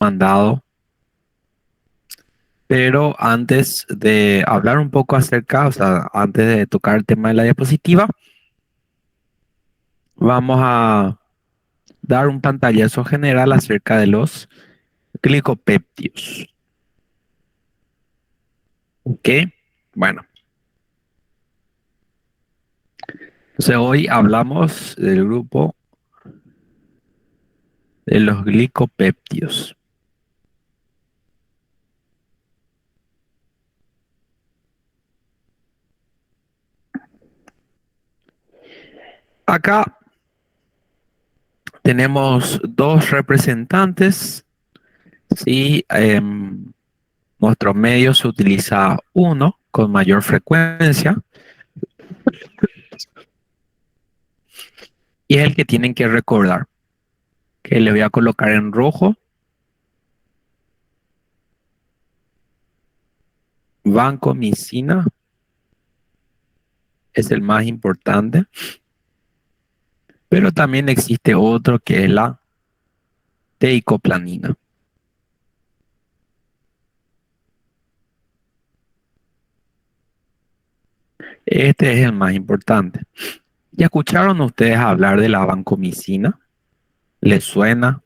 mandado. Pero antes de hablar un poco acerca, o sea, antes de tocar el tema de la diapositiva, vamos a dar un pantallazo general acerca de los glicopéptidos. ¿Ok? Bueno, entonces hoy hablamos del grupo de los glicopéptidos. Acá tenemos dos representantes. Sí, nuestro medio se utiliza uno con mayor frecuencia y es el que tienen que recordar, que le voy a colocar en rojo. Vancomicina es el más importante, pero también existe otro que es la teicoplanina. Este es el más importante. ¿Ya escucharon ustedes hablar de la vancomicina? ¿Les suena?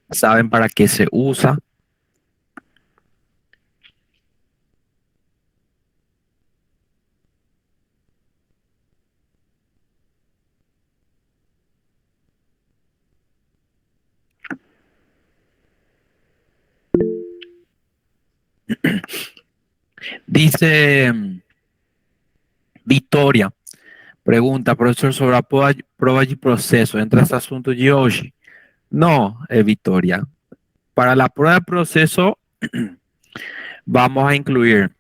¿Saben para qué se usa? Dice Victoria, pregunta, profesor, sobre la prueba y proceso. ¿Entra este asunto Yoshi? No, Victoria. Para la prueba de proceso vamos a incluir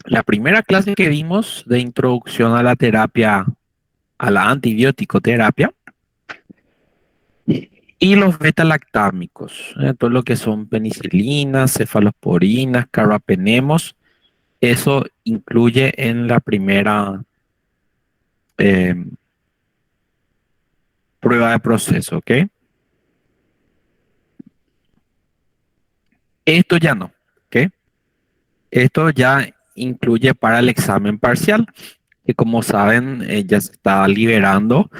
la primera clase que vimos de introducción a la terapia, a la antibiótico terapia, y los beta-lactámicos, todo lo que son penicilinas, cefalosporinas, carbapenemos, eso incluye en la primera eh, prueba de proceso, ¿ok? Esto ya no, ¿ok? Esto ya incluye para el examen parcial, que como saben ya se está liberando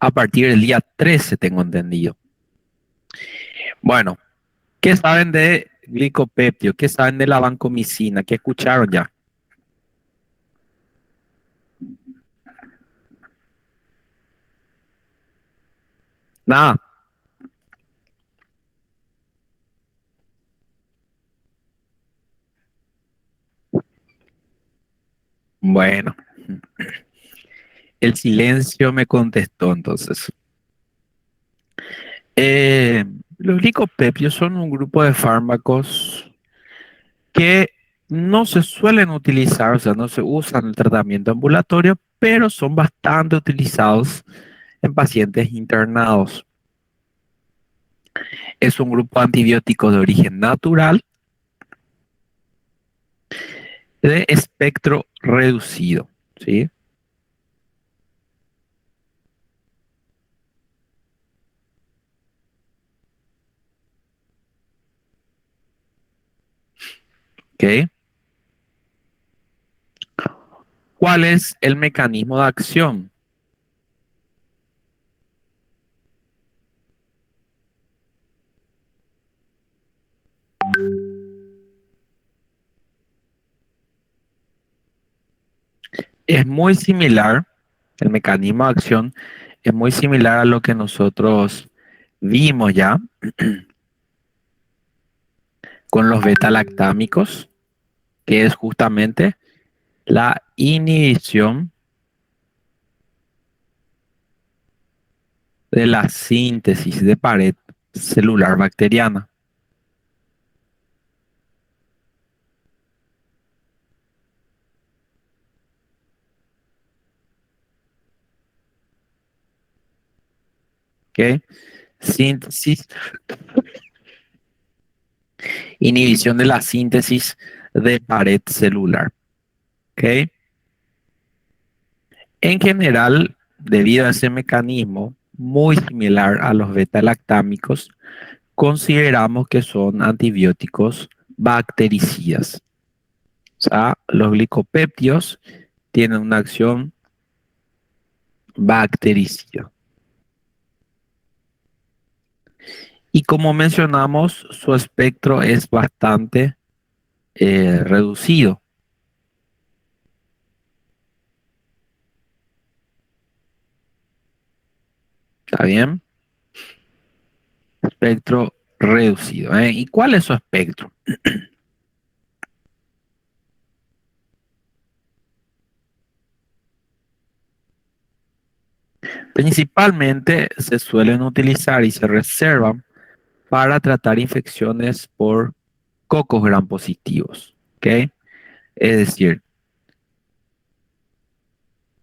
a partir del día 13, tengo entendido. Bueno, ¿qué saben de glicopeptio? ¿Qué saben de la vancomicina? ¿Qué escucharon ya? Nada. Bueno, el silencio me contestó entonces. Eh, los licopeptios son un grupo de fármacos que no se suelen utilizar, o sea, no se usan en el tratamiento ambulatorio, pero son bastante utilizados en pacientes internados. Es un grupo antibiótico de origen natural de espectro reducido, ¿sí? ¿Ok? ¿Cuál es el mecanismo de acción? Es muy similar, el mecanismo de acción es muy similar a lo que nosotros vimos ya con los beta-lactámicos, que es justamente la inhibición de la síntesis de pared celular bacteriana. ¿Ok? Síntesis, inhibición de la síntesis de pared celular. ¿Ok? En general, debido a ese mecanismo, muy similar a los beta-lactámicos, consideramos que son antibióticos bactericidas. O sea, los glicopéptidos tienen una acción bactericida. Y como mencionamos, su espectro es bastante reducido. ¿Está bien? Espectro reducido. ¿Y cuál es su espectro? Principalmente se suelen utilizar y se reservan para tratar infecciones por cocos gram positivos. ¿Ok? Es decir,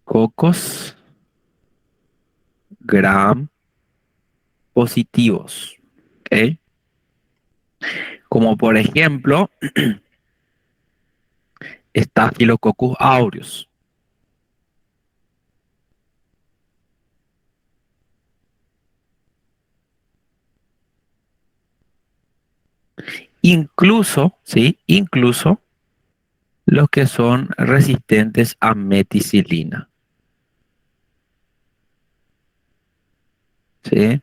cocos gram positivos. ¿Ok? Como por ejemplo, Staphylococcus aureus. Incluso, ¿sí? Incluso los que son resistentes a meticilina. ¿Sí?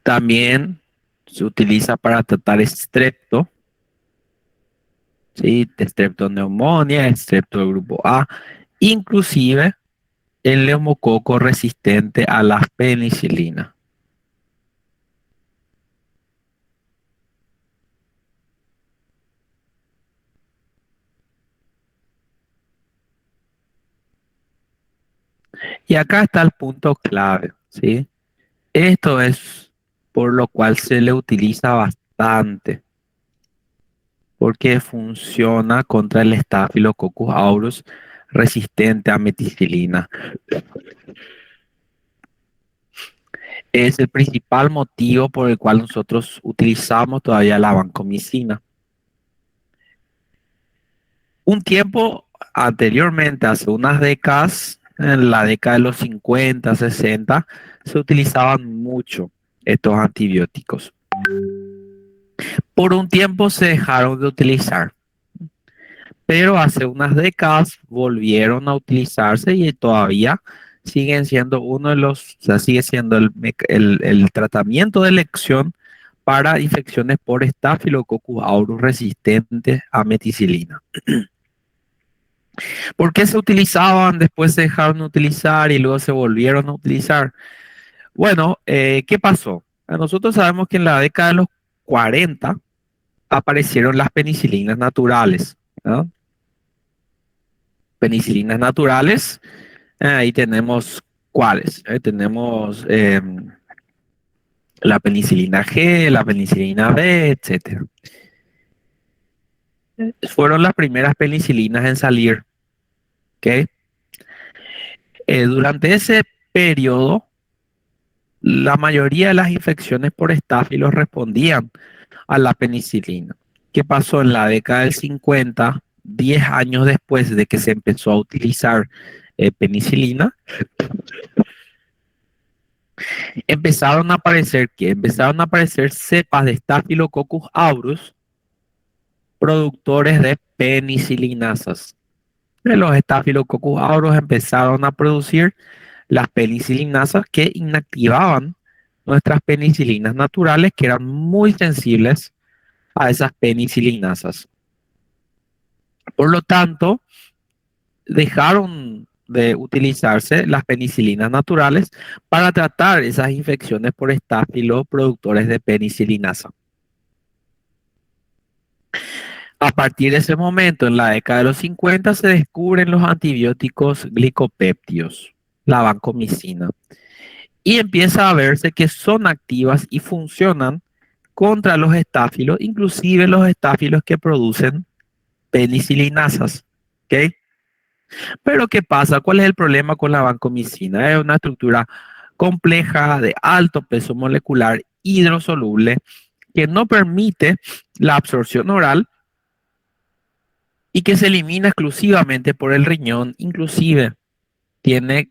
También se utiliza para tratar estrepto, ¿sí? Streptoneumonía, estrepto del grupo A, inclusive el neumococo resistente a la penicilina. Y acá está el punto clave, ¿sí? Esto es por lo cual se le utiliza bastante, porque funciona contra el Staphylococcus aureus resistente a meticilina. Es el principal motivo por el cual nosotros utilizamos todavía la vancomicina. Un tiempo anteriormente, hace unas décadas, en la década de los 50, 60, se utilizaban mucho estos antibióticos. Por un tiempo se dejaron de utilizar, pero hace unas décadas volvieron a utilizarse y todavía siguen siendo uno de los, o sea, sigue siendo el tratamiento de elección para infecciones por Staphylococcus aureus resistentes a meticilina. ¿Por qué se utilizaban, después se dejaron de utilizar y luego se volvieron a utilizar? Bueno, ¿qué pasó? Nosotros sabemos que en la década de los 40 aparecieron las penicilinas naturales, ¿no? Penicilinas naturales, ahí tenemos cuáles. Tenemos la penicilina G, la penicilina B, etcétera. Fueron las primeras penicilinas en salir, ¿ok? Durante ese periodo, la mayoría de las infecciones por estáfilos respondían a la penicilina. ¿Qué pasó en la década del 50? 10 años después de que se empezó a utilizar penicilina, empezaron a aparecer cepas de Staphylococcus aureus productores de penicilinasas. Los Staphylococcus aureus empezaron a producir las penicilinasas que inactivaban nuestras penicilinas naturales, que eran muy sensibles a esas penicilinasas. Por lo tanto, dejaron de utilizarse las penicilinas naturales para tratar esas infecciones por estáfilo productores de penicilinasa. A partir de ese momento, en la década de los 50, se descubren los antibióticos glicopéptidos, la vancomicina, y empieza a verse que son activas y funcionan contra los estáfilos, inclusive los estáfilos que producen penicilinasas. ¿Ok? Pero ¿qué pasa? ¿Cuál es el problema con la vancomicina? Es una estructura compleja de alto peso molecular hidrosoluble que no permite la absorción oral y que se elimina exclusivamente por el riñón, inclusive tiene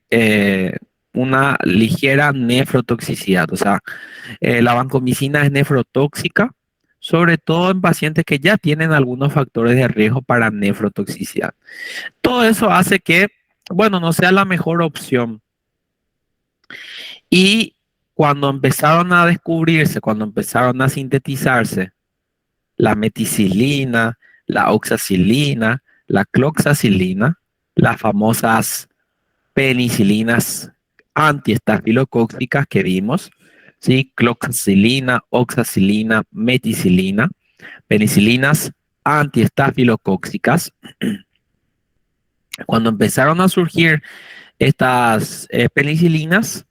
una ligera nefrotoxicidad. O sea, la vancomicina es nefrotóxica, sobre todo en pacientes que ya tienen algunos factores de riesgo para nefrotoxicidad. Todo eso hace que, bueno, no sea la mejor opción. Y cuando empezaron a descubrirse, cuando empezaron a sintetizarse la meticilina, la oxacilina, la cloxacilina, las famosas penicilinas antiestafilocóccicas que vimos, ¿sí? Cloxacilina, oxacilina, meticilina, penicilinas antiestafilocóccicas. Cuando empezaron a surgir estas penicilinas,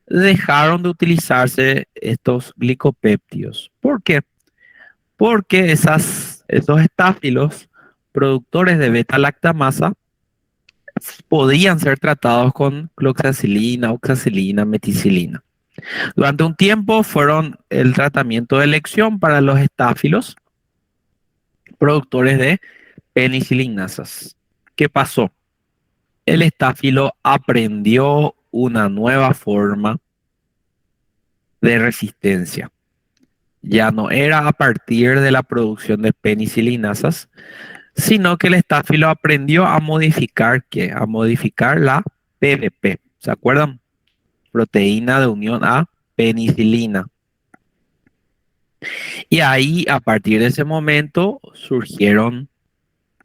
dejaron de utilizarse estos glicopéptidos. ¿Por qué? Porque esos estáfilos productores de beta-lactamasa podían ser tratados con cloxacilina, oxacilina, meticilina. Durante un tiempo fueron el tratamiento de elección para los estáfilos productores de penicilinasas. ¿Qué pasó? El estáfilo aprendió una nueva forma de resistencia. Ya no era a partir de la producción de penicilinasas, sino que el estáfilo aprendió a modificar ¿qué? A modificar la PVP. ¿Se acuerdan? Proteína de unión a penicilina. Y ahí, a partir de ese momento, surgieron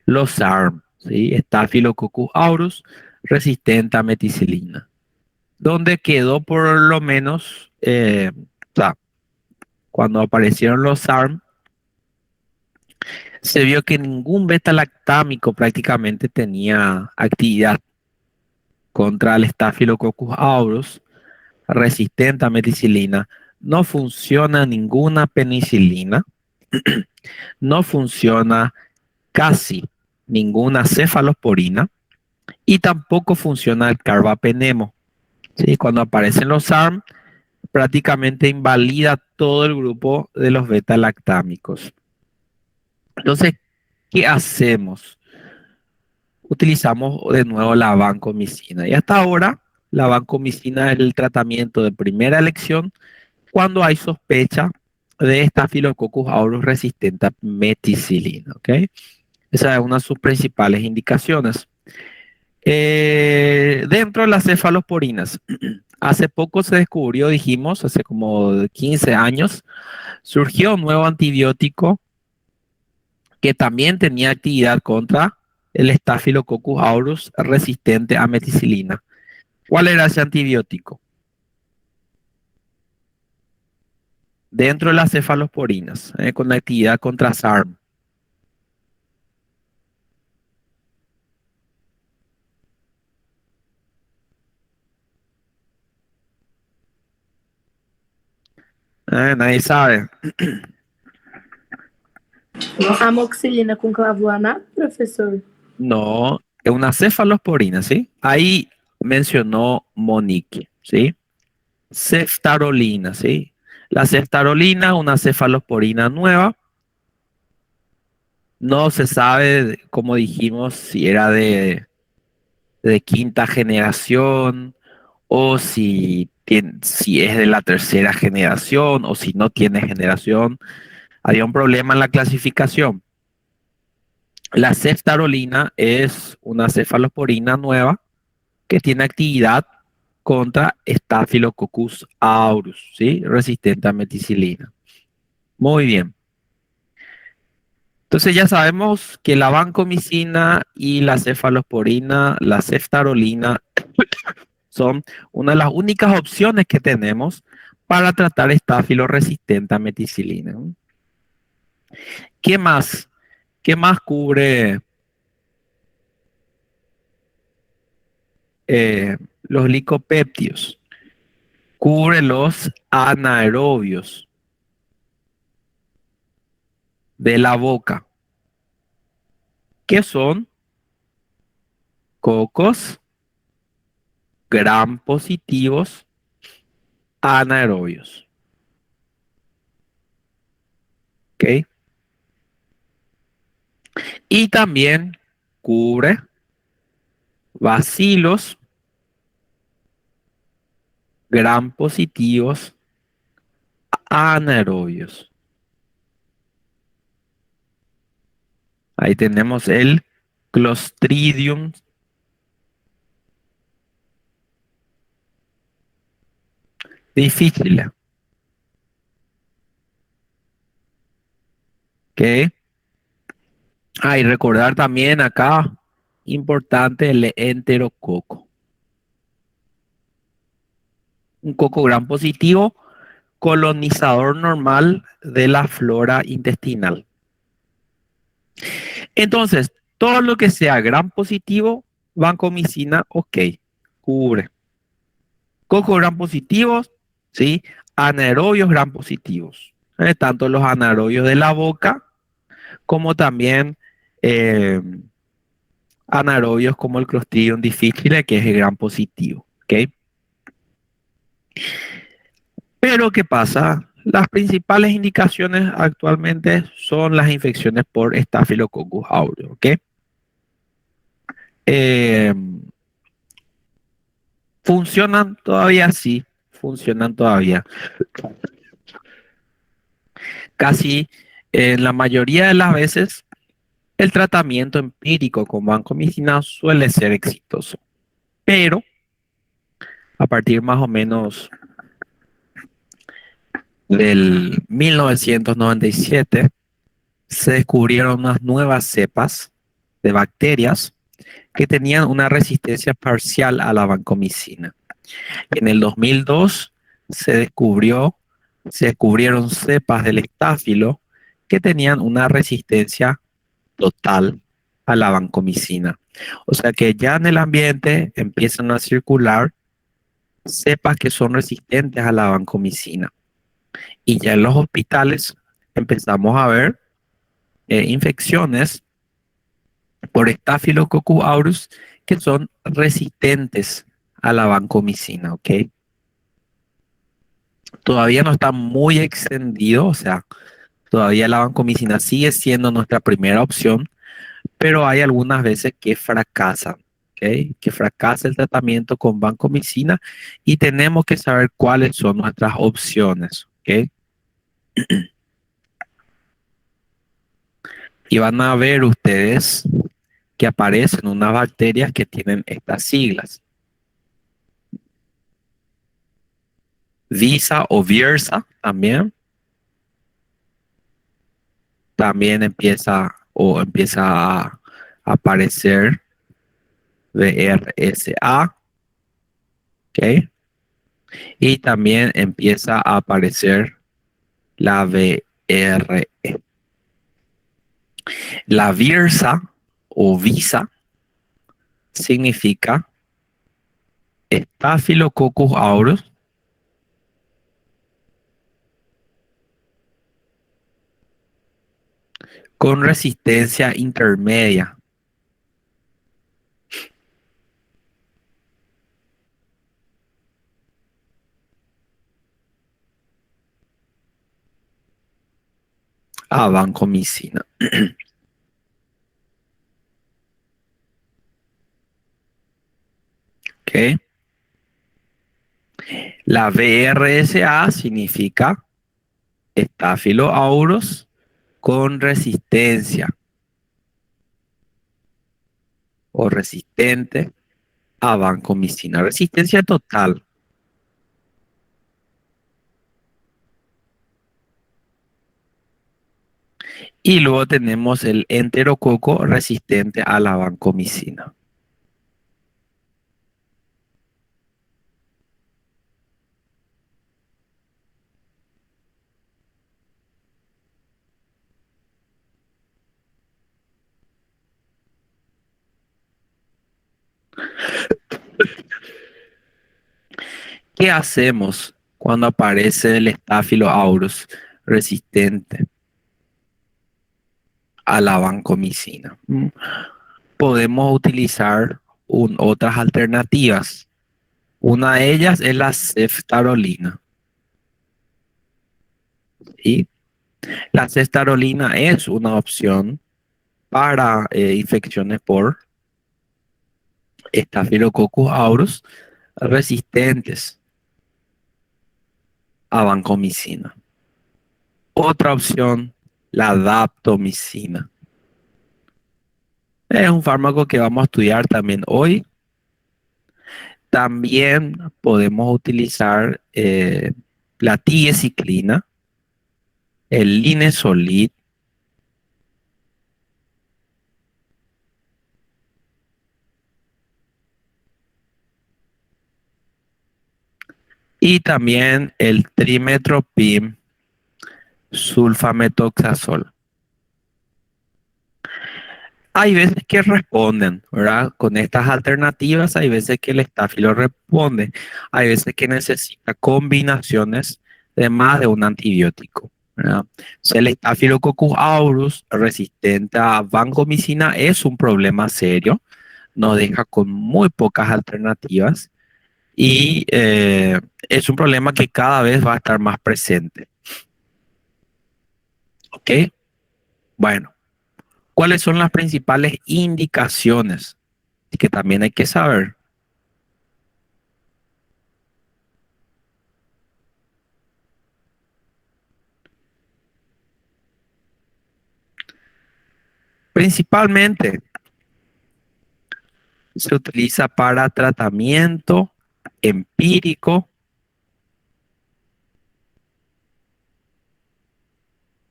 los SARM, ¿sí? Staphylococcus aureus resistente a meticilina, donde quedó por lo menos, o sea, cuando aparecieron los SARM, se vio que ningún beta-lactámico prácticamente tenía actividad contra el Staphylococcus aureus resistente a meticilina. No funciona ninguna penicilina, no funciona casi ninguna cefalosporina y tampoco funciona el carbapenemo. ¿Sí? Cuando aparecen los SARM, prácticamente invalida todo el grupo de los beta-lactámicos. Entonces, ¿qué hacemos? Utilizamos de nuevo la vancomicina. Y hasta ahora, la vancomicina es el tratamiento de primera elección cuando hay sospecha de Staphylococcus aureus resistente a meticilina. ¿Ok? Esa es una de sus principales indicaciones. Dentro de las cefalosporinas, hace poco se descubrió, dijimos, hace como 15 años, surgió un nuevo antibiótico que también tenía actividad contra el Staphylococcus aureus resistente a meticilina. ¿Cuál era ese antibiótico? Dentro de las cefalosporinas, con actividad contra SARM. Nadie sabe. Amoxicilina com clavuanato, professor? No, es una cefalosporina, ¿sí? Ahí mencionó Monique, ¿sí? Ceftarolina, ¿sí? La ceftarolina, una cefalosporina nueva. No se sabe, como dijimos, si era de quinta generación o si es de la tercera generación o si no tiene generación. Había un problema en la clasificación. La ceftarolina es una cefalosporina nueva que tiene actividad contra Staphylococcus aureus, ¿sí? Resistente a meticilina. Muy bien. Entonces ya sabemos que la vancomicina y la cefalosporina, la ceftarolina, son una de las únicas opciones que tenemos para tratar estáfilo resistente a meticilina. ¿Qué más? ¿Qué más cubre los licopéptidos? Cubre los anaerobios de la boca, que son cocos gram positivos anaerobios. ¿Ok? Y también cubre bacilos gram positivos anaerobios. Ahí tenemos el Clostridium difficile. ¿Ok? Y recordar también acá, importante, el enterococo. Un coco gram positivo, colonizador normal de la flora intestinal. Entonces, todo lo que sea gram positivo, vancomicina, ok, cubre. Coco gram positivos, ¿sí? Anaerobios gram positivos. Tanto los anaerobios de la boca como también eh, anaerobios como el Clostridium difficile, que es el gram positivo. ¿Ok? Pero ¿qué pasa? Las principales indicaciones actualmente son las infecciones por Staphylococcus aureus. ¿Ok? Eh, ¿Funcionan todavía? Sí, funcionan todavía. Casi en la mayoría de las veces el tratamiento empírico con vancomicina suele ser exitoso, pero a partir más o menos del 1997 se descubrieron unas nuevas cepas de bacterias que tenían una resistencia parcial a la vancomicina. En el 2002 se descubrieron cepas del estáfilo que tenían una resistencia total a la vancomicina. O sea que ya en el ambiente empiezan a circular cepas que son resistentes a la vancomicina. Y ya en los hospitales empezamos a ver infecciones por Staphylococcus aureus que son resistentes a la vancomicina, ¿ok? Todavía no está muy extendido, o sea, todavía la vancomicina sigue siendo nuestra primera opción, pero hay algunas veces que fracasan, ¿ok? Que fracasa el tratamiento con vancomicina y tenemos que saber cuáles son nuestras opciones, ¿ok? Y van a ver ustedes que aparecen unas bacterias que tienen estas siglas. Visa o Viersa también. También empieza a aparecer VRSA. ¿Ok? Y también empieza a aparecer la VRE. La Viersa o Visa significa Staphylococcus aureus con resistencia intermedia. A vancomicina. ¿Ok? La VRSA significa Staphylo aureus con resistencia o resistente a vancomicina. Resistencia total. Y luego tenemos el enterococo resistente a la vancomicina. ¿Qué hacemos cuando aparece el Staphylo aureus resistente a la vancomicina? Podemos utilizar otras alternativas. Una de ellas es la ceftarolina. ¿Sí? La ceftarolina es una opción para infecciones por Staphylococcus aureus resistentes a vancomicina. Otra opción, la daptomicina. Es un fármaco que vamos a estudiar también hoy. También podemos utilizar la tigecyclina, el linezolid, y también el trimethoprim sulfametoxazol. Hay veces que responden, ¿verdad? Con estas alternativas, hay veces que el estáfilo responde, hay veces que necesita combinaciones de más de un antibiótico, ¿verdad? O sea, el Staphylococcus aureus resistente a vancomicina es un problema serio, nos deja con muy pocas alternativas y es un problema que cada vez va a estar más presente. ¿Ok? Bueno, ¿cuáles son las principales indicaciones que también hay que saber? Principalmente se utiliza para tratamiento empírico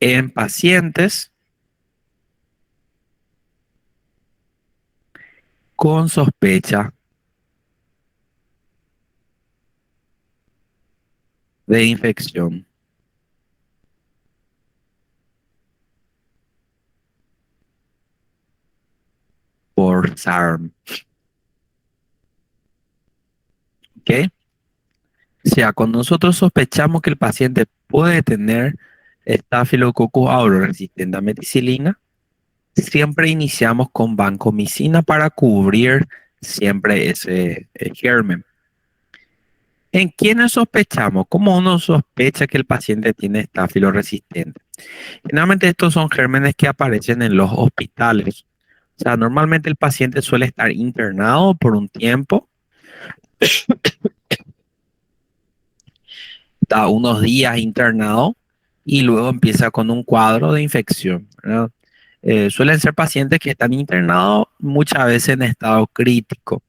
en pacientes con sospecha de infección por SARM. ¿Ok? O sea, cuando nosotros sospechamos que el paciente puede tener Staphylococcus aureus resistente a meticilina, siempre iniciamos con vancomicina para cubrir siempre ese germen. ¿En quiénes sospechamos? ¿Cómo uno sospecha que el paciente tiene estáfilo resistente? Generalmente estos son gérmenes que aparecen en los hospitales. O sea, normalmente el paciente suele estar internado por un tiempo, está unos días internado y luego empieza con un cuadro de infección, ¿verdad? Suelen ser pacientes que están internados muchas veces en estado crítico.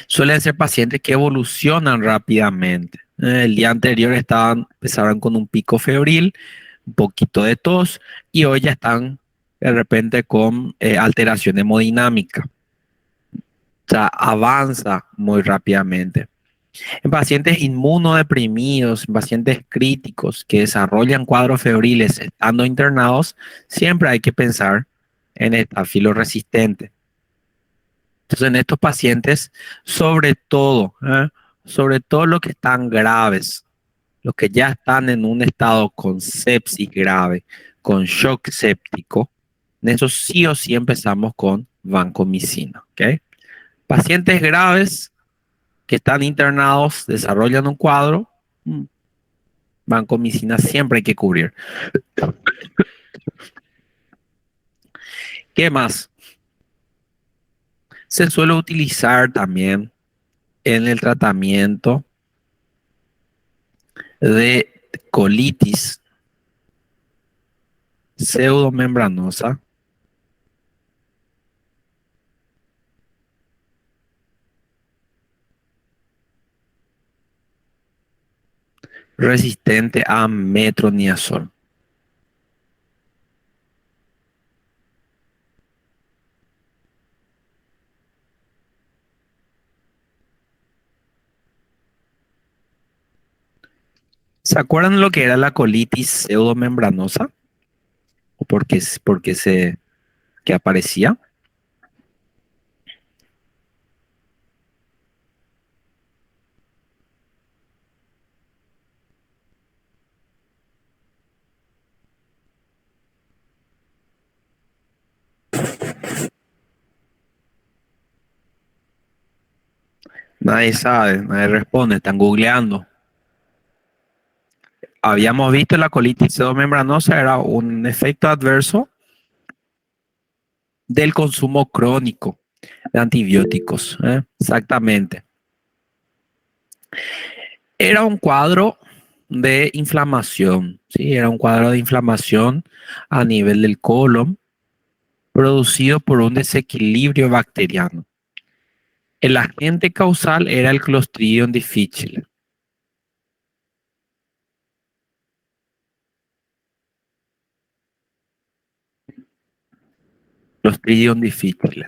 Suelen ser pacientes que evolucionan rápidamente. El día anterior empezaron con un pico febril, un poquito de tos y hoy ya están de repente con alteración hemodinámica. O sea, avanza muy rápidamente. En pacientes inmunodeprimidos, en pacientes críticos que desarrollan cuadros febriles estando internados, siempre hay que pensar en estafilo resistente. Entonces, en estos pacientes, sobre todo los que están graves, los que ya están en un estado con sepsis grave, con shock séptico, en eso sí o sí empezamos con vancomicina. ¿Ok? Pacientes graves que están internados, desarrollan un cuadro, vancomicina siempre hay que cubrir. ¿Qué más? Se suele utilizar también en el tratamiento de colitis pseudomembranosa resistente a metronidazol. ¿Se acuerdan lo que era la colitis pseudomembranosa? ¿O que aparecía? Nadie sabe, nadie responde, están googleando. Habíamos visto la colitis pseudomembranosa era un efecto adverso del consumo crónico de antibióticos. Exactamente. Era un cuadro de inflamación, ¿sí? Era un cuadro de inflamación a nivel del colon producido por un desequilibrio bacteriano. El agente causal era el Clostridium difficile. Clostridium difficile.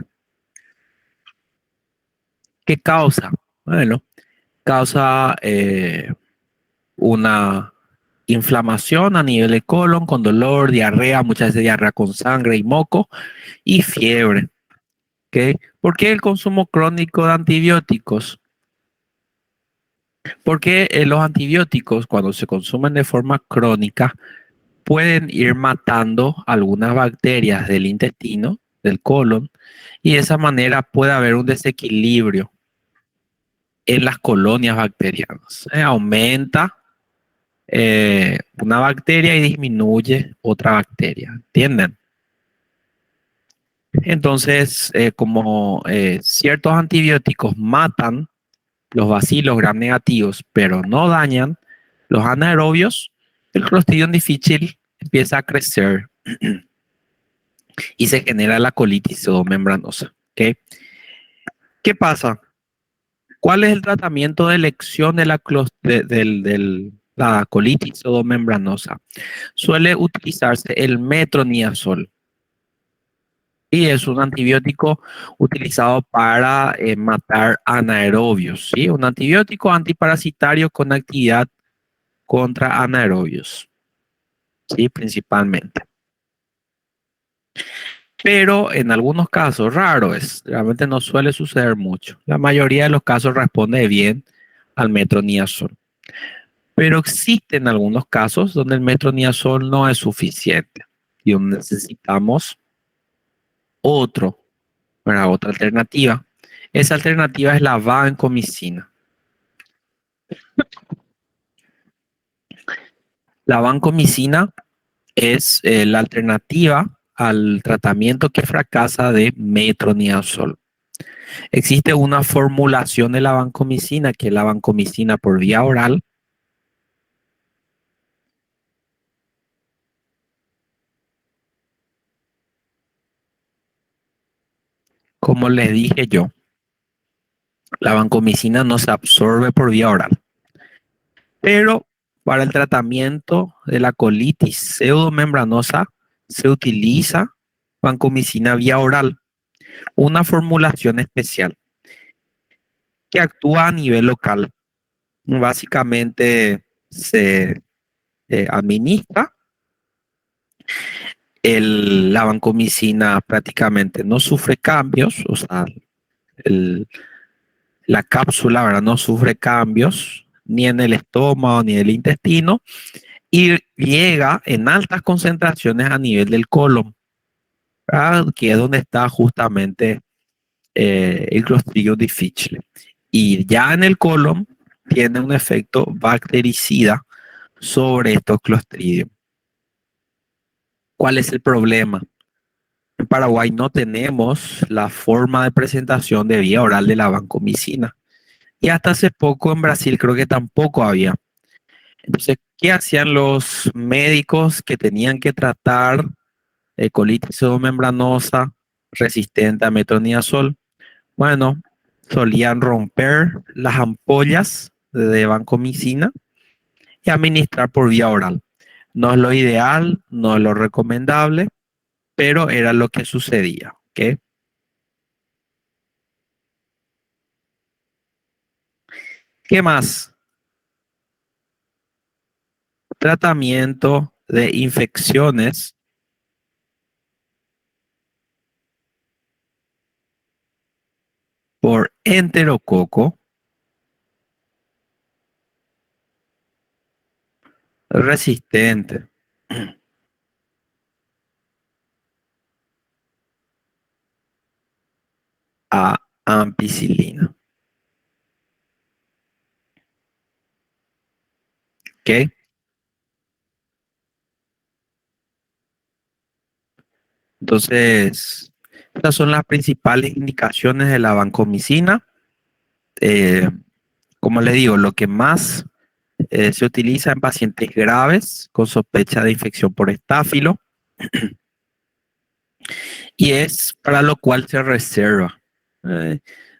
¿Qué causa? Bueno, causa una inflamación a nivel del colon con dolor, diarrea, muchas veces diarrea con sangre y moco y fiebre. ¿Okay? ¿Por qué el consumo crónico de antibióticos? Porque los antibióticos, cuando se consumen de forma crónica, pueden ir matando algunas bacterias del intestino, del colon, y de esa manera puede haber un desequilibrio en las colonias bacterianas. Aumenta una bacteria y disminuye otra bacteria. ¿Entienden? Entonces, como ciertos antibióticos matan los bacilos gram negativos, pero no dañan los anaerobios, el Clostridium difficile empieza a crecer y se genera la colitis pseudomembranosa. ¿Okay? ¿Qué pasa? ¿Cuál es el tratamiento de elección de la colitis pseudomembranosa? Suele utilizarse el metronidazol y es un antibiótico utilizado para matar anaerobios, ¿sí? Un antibiótico antiparasitario con actividad contra anaerobios, ¿sí? Principalmente. Pero en algunos casos, raro es, realmente no suele suceder mucho. La mayoría de los casos responde bien al metronidazol. Pero existen algunos casos donde el metronidazol no es suficiente y donde necesitamos otro, para otra alternativa. Esa alternativa es la vancomicina. La vancomicina es la alternativa al tratamiento que fracasa de metronidazol. Existe una formulación de la vancomicina, que es la vancomicina por vía oral. Como les dije yo, la vancomicina no se absorbe por vía oral. Pero para el tratamiento de la colitis pseudomembranosa se utiliza vancomicina vía oral, una formulación especial que actúa a nivel local. Básicamente se administra la vancomicina, prácticamente no sufre cambios, o sea, la cápsula, ¿verdad? No sufre cambios ni en el estómago ni en el intestino y llega en altas concentraciones a nivel del colon, ¿verdad? Que es donde está justamente el Clostridium difficile. Y ya en el colon tiene un efecto bactericida sobre estos Clostridium. ¿Cuál es el problema? En Paraguay no tenemos la forma de presentación de vía oral de la vancomicina. Y hasta hace poco en Brasil creo que tampoco había. Entonces, ¿qué hacían los médicos que tenían que tratar colitis pseudomembranosa resistente a metronidazol? Bueno, solían romper las ampollas de vancomicina y administrar por vía oral. No es lo ideal, no es lo recomendable, pero era lo que sucedía. ¿Okay? ¿Qué más? Tratamiento de infecciones por enterococo resistente a ampicilina. ¿Ok? Entonces, estas son las principales indicaciones de la vancomicina. Como les digo, lo que más Se utiliza en pacientes graves con sospecha de infección por estáfilo y es para lo cual se reserva.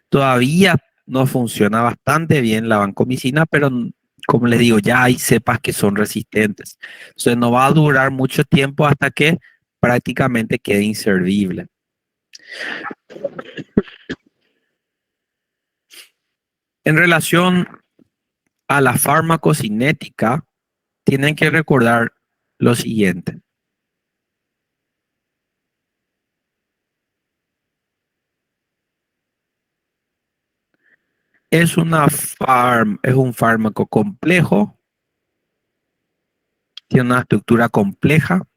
Todavía no funciona bastante bien la vancomicina, pero como les digo, ya hay cepas que son resistentes. Entonces no va a durar mucho tiempo hasta que prácticamente quede inservible. En relación a la farmacocinética, tienen que recordar lo siguiente. Es un fármaco complejo, tiene una estructura compleja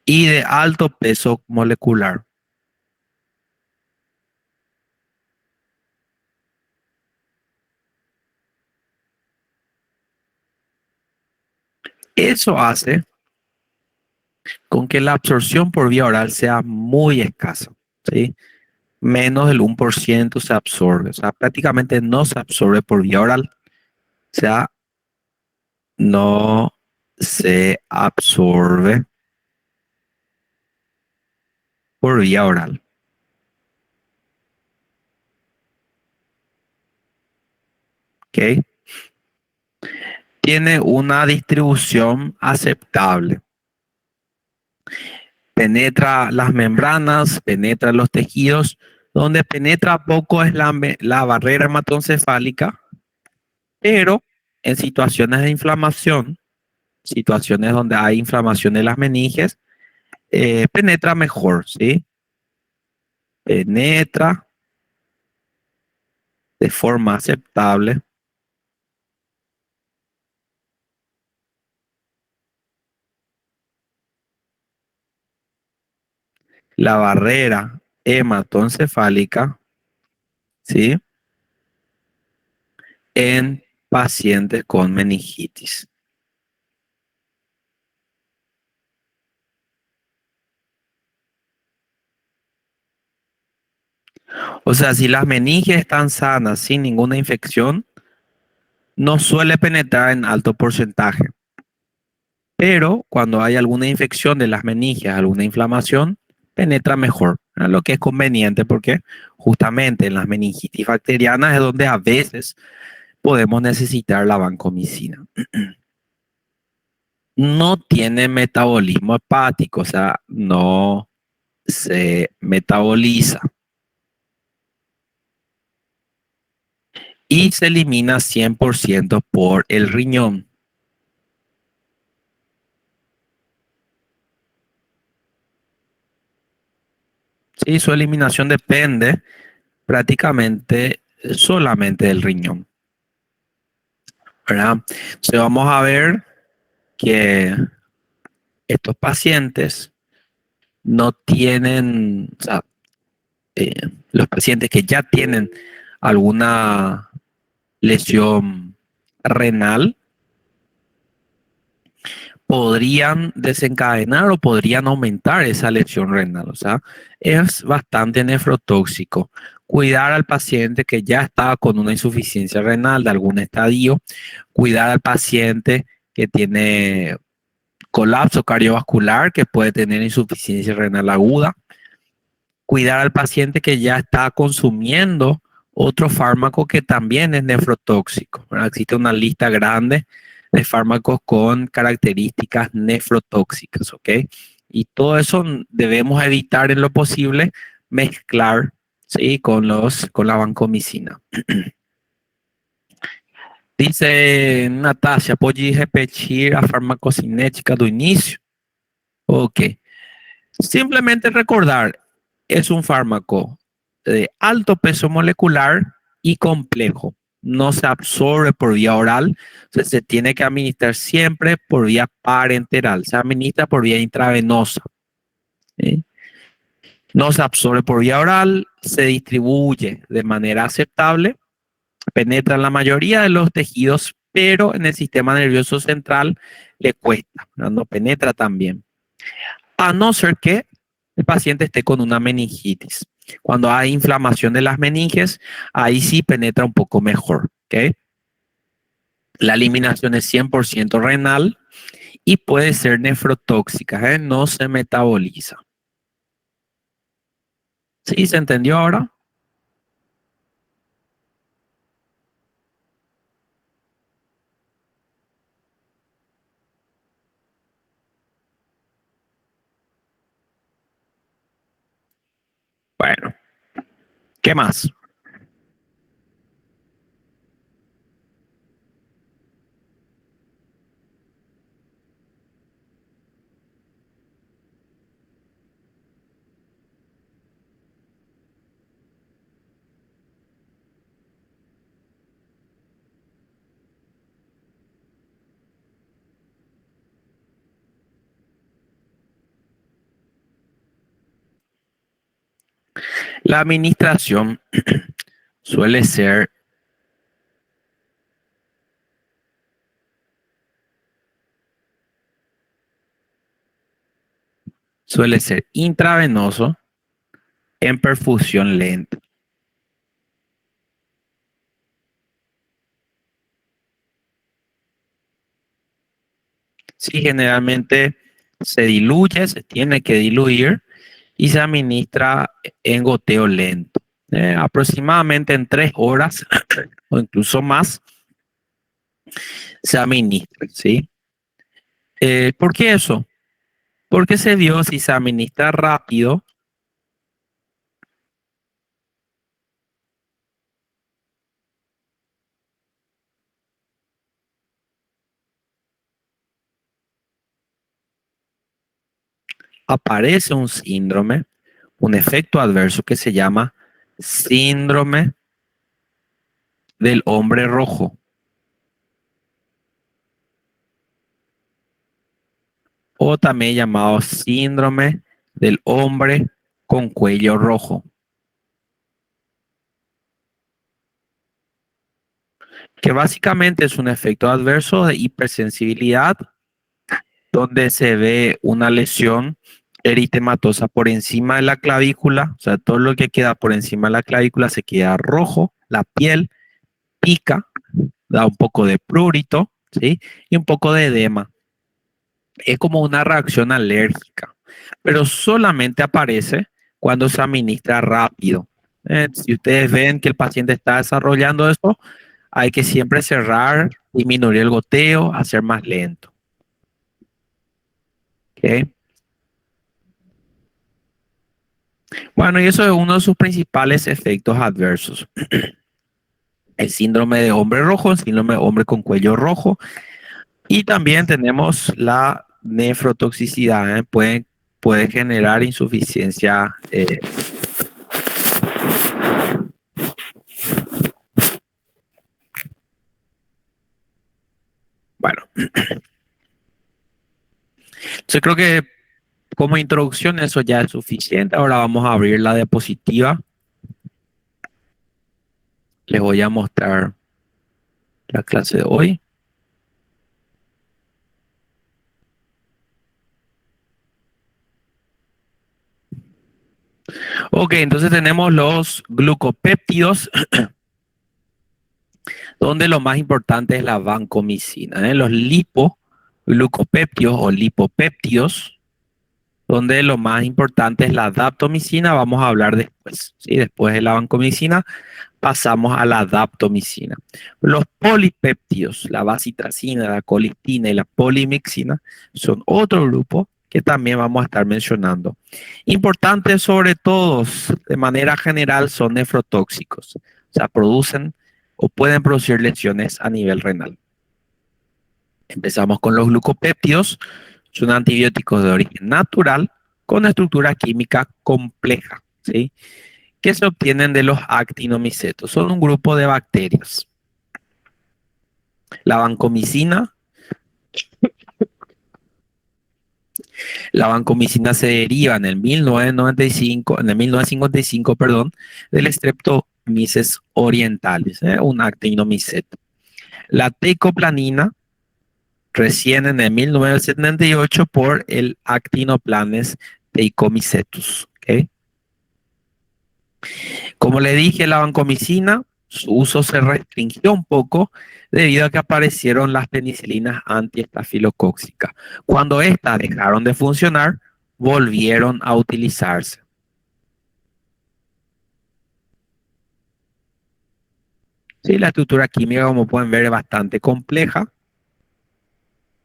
y de alto peso molecular. Eso hace con que la absorción por vía oral sea muy escasa, ¿sí? Menos del 1% se absorbe, o sea, prácticamente no se absorbe por vía oral, o sea, no se absorbe por vía oral. ¿Ok? Tiene una distribución aceptable. Penetra las membranas, penetra los tejidos. Donde penetra poco es la barrera hematoencefálica, pero en situaciones de inflamación, situaciones donde hay inflamación de las meninges, penetra mejor, ¿sí? Penetra de forma aceptable. La barrera hematoencefálica, ¿sí? En pacientes con meningitis. O sea, si las meninges están sanas sin ninguna infección, no suele penetrar en alto porcentaje. Pero cuando hay alguna infección de las meninges, alguna inflamación, penetra mejor, ¿no? Lo que es conveniente porque justamente en las meningitis bacterianas es donde a veces podemos necesitar la vancomicina. No tiene metabolismo hepático, o sea, no se metaboliza y se elimina 100% por el riñón. Sí, su eliminación depende prácticamente solamente del riñón, ¿verdad? Entonces vamos a ver que estos pacientes no tienen, o sea, los pacientes que ya tienen alguna lesión renal podrían desencadenar o podrían aumentar esa lesión renal. O sea, es bastante nefrotóxico. Cuidar al paciente que ya está con una insuficiencia renal de algún estadio, cuidar al paciente que tiene colapso cardiovascular, que puede tener insuficiencia renal aguda, cuidar al paciente que ya está consumiendo otro fármaco que también es nefrotóxico, ¿verdad? Existe una lista grande de fármacos con características nefrotóxicas, ¿ok? Y todo eso debemos evitar en lo posible mezclar, ¿sí? Con la vancomicina. Dice Natasha, pode repetir a farmacocinética do início? Ok. Simplemente recordar, es un fármaco de alto peso molecular y complejo. No se absorbe por vía oral, se tiene que administrar siempre por vía parenteral. Se administra por vía intravenosa. ¿Sí? No se absorbe por vía oral, se distribuye de manera aceptable, penetra en la mayoría de los tejidos, pero en el sistema nervioso central le cuesta, no penetra tan bien. A no ser que el paciente esté con una meningitis. Cuando hay inflamación de las meninges, ahí sí penetra un poco mejor, ¿ok? La eliminación es 100% renal y puede ser nefrotóxica, ¿eh? No se metaboliza. ¿Sí? ¿Se entendió ahora? Bueno, ¿qué más? La administración suele ser intravenoso en perfusión lenta. Sí, generalmente se diluye, se tiene que diluir y se administra en goteo lento. Aproximadamente en 3 horas o incluso más se administra, ¿sí? ¿Por qué eso? Porque se dio si se administra rápido, aparece un síndrome, un efecto adverso que se llama síndrome del hombre rojo. O también llamado síndrome del hombre con cuello rojo, que básicamente es un efecto adverso de hipersensibilidad donde se ve una lesión eritematosa por encima de la clavícula, o sea, todo lo que queda por encima de la clavícula se queda rojo, la piel pica, da un poco de prurito, ¿sí? Y un poco de edema. Es como una reacción alérgica, pero solamente aparece cuando se administra rápido. Si ustedes ven que el paciente está desarrollando esto, hay que siempre cerrar, disminuir el goteo, hacer más lento. ¿Okay? Bueno, y eso es uno de sus principales efectos adversos. El síndrome de hombre rojo, el síndrome de hombre con cuello rojo. Y también tenemos la nefrotoxicidad. Puede generar insuficiencia. Bueno, yo creo que como introducción eso ya es suficiente. Ahora vamos a abrir la diapositiva. Les voy a mostrar la clase de hoy. Ok, entonces tenemos los glucopéptidos, donde lo más importante es la vancomicina. Los lipoglucopéptidos o lipopéptidos, donde lo más importante es la daptomicina. Vamos a hablar después. ¿Sí? Después de la vancomicina pasamos a la daptomicina. Los polipéptidos, la bacitracina, la colistina y la polimixina, son otro grupo que también vamos a estar mencionando. Importantes sobre todos, de manera general, son nefrotóxicos. O sea, producen o pueden producir lesiones a nivel renal. Empezamos con los glucopéptidos. Son antibióticos de origen natural con estructura química compleja, ¿sí? Que se obtienen de los actinomicetos. Son un grupo de bacterias. La vancomicina. La vancomicina se deriva en el 1955, perdón, del Streptomyces orientalis, un actinomiceto. La tecoplanina recién en el 1978 por el Actinoplanes teicomicetus. ¿Okay? Como le dije, la vancomicina su uso se restringió un poco debido a que aparecieron las penicilinas antiestafilocóxicas. Cuando estas dejaron de funcionar, volvieron a utilizarse. Sí, la estructura química, como pueden ver, es bastante compleja,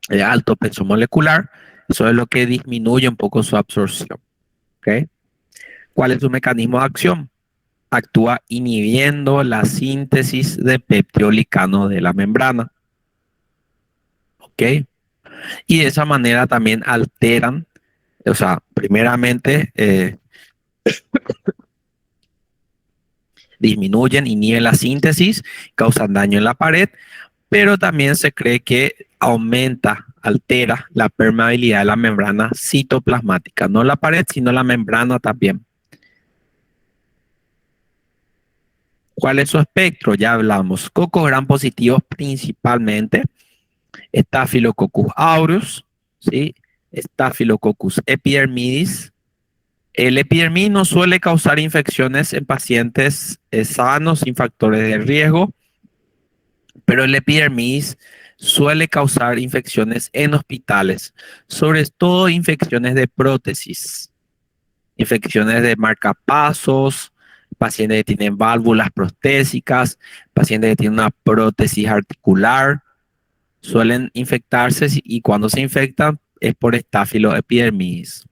de alto peso molecular. Eso es lo que disminuye un poco su absorción. ¿Ok? ¿Cuál es su mecanismo de acción? Actúa inhibiendo la síntesis de peptidoglicanos de la membrana. ¿Ok? Y de esa manera también alteran, o sea, primeramente disminuyen, inhiben la síntesis, causan daño en la pared, pero también se cree que aumenta, altera la permeabilidad de la membrana citoplasmática, no la pared, sino la membrana también. ¿Cuál es su espectro? Ya hablamos. Cocos gram positivos principalmente, Staphylococcus aureus, ¿sí? Staphylococcus epidermidis. El epidermidis no suele causar infecciones en pacientes sanos sin factores de riesgo, pero el epidermidis suele causar infecciones en hospitales, sobre todo infecciones de prótesis, infecciones de marcapasos, pacientes que tienen válvulas prostésicas, pacientes que tienen una prótesis articular, suelen infectarse y cuando se infectan es por estafiloepidermidis.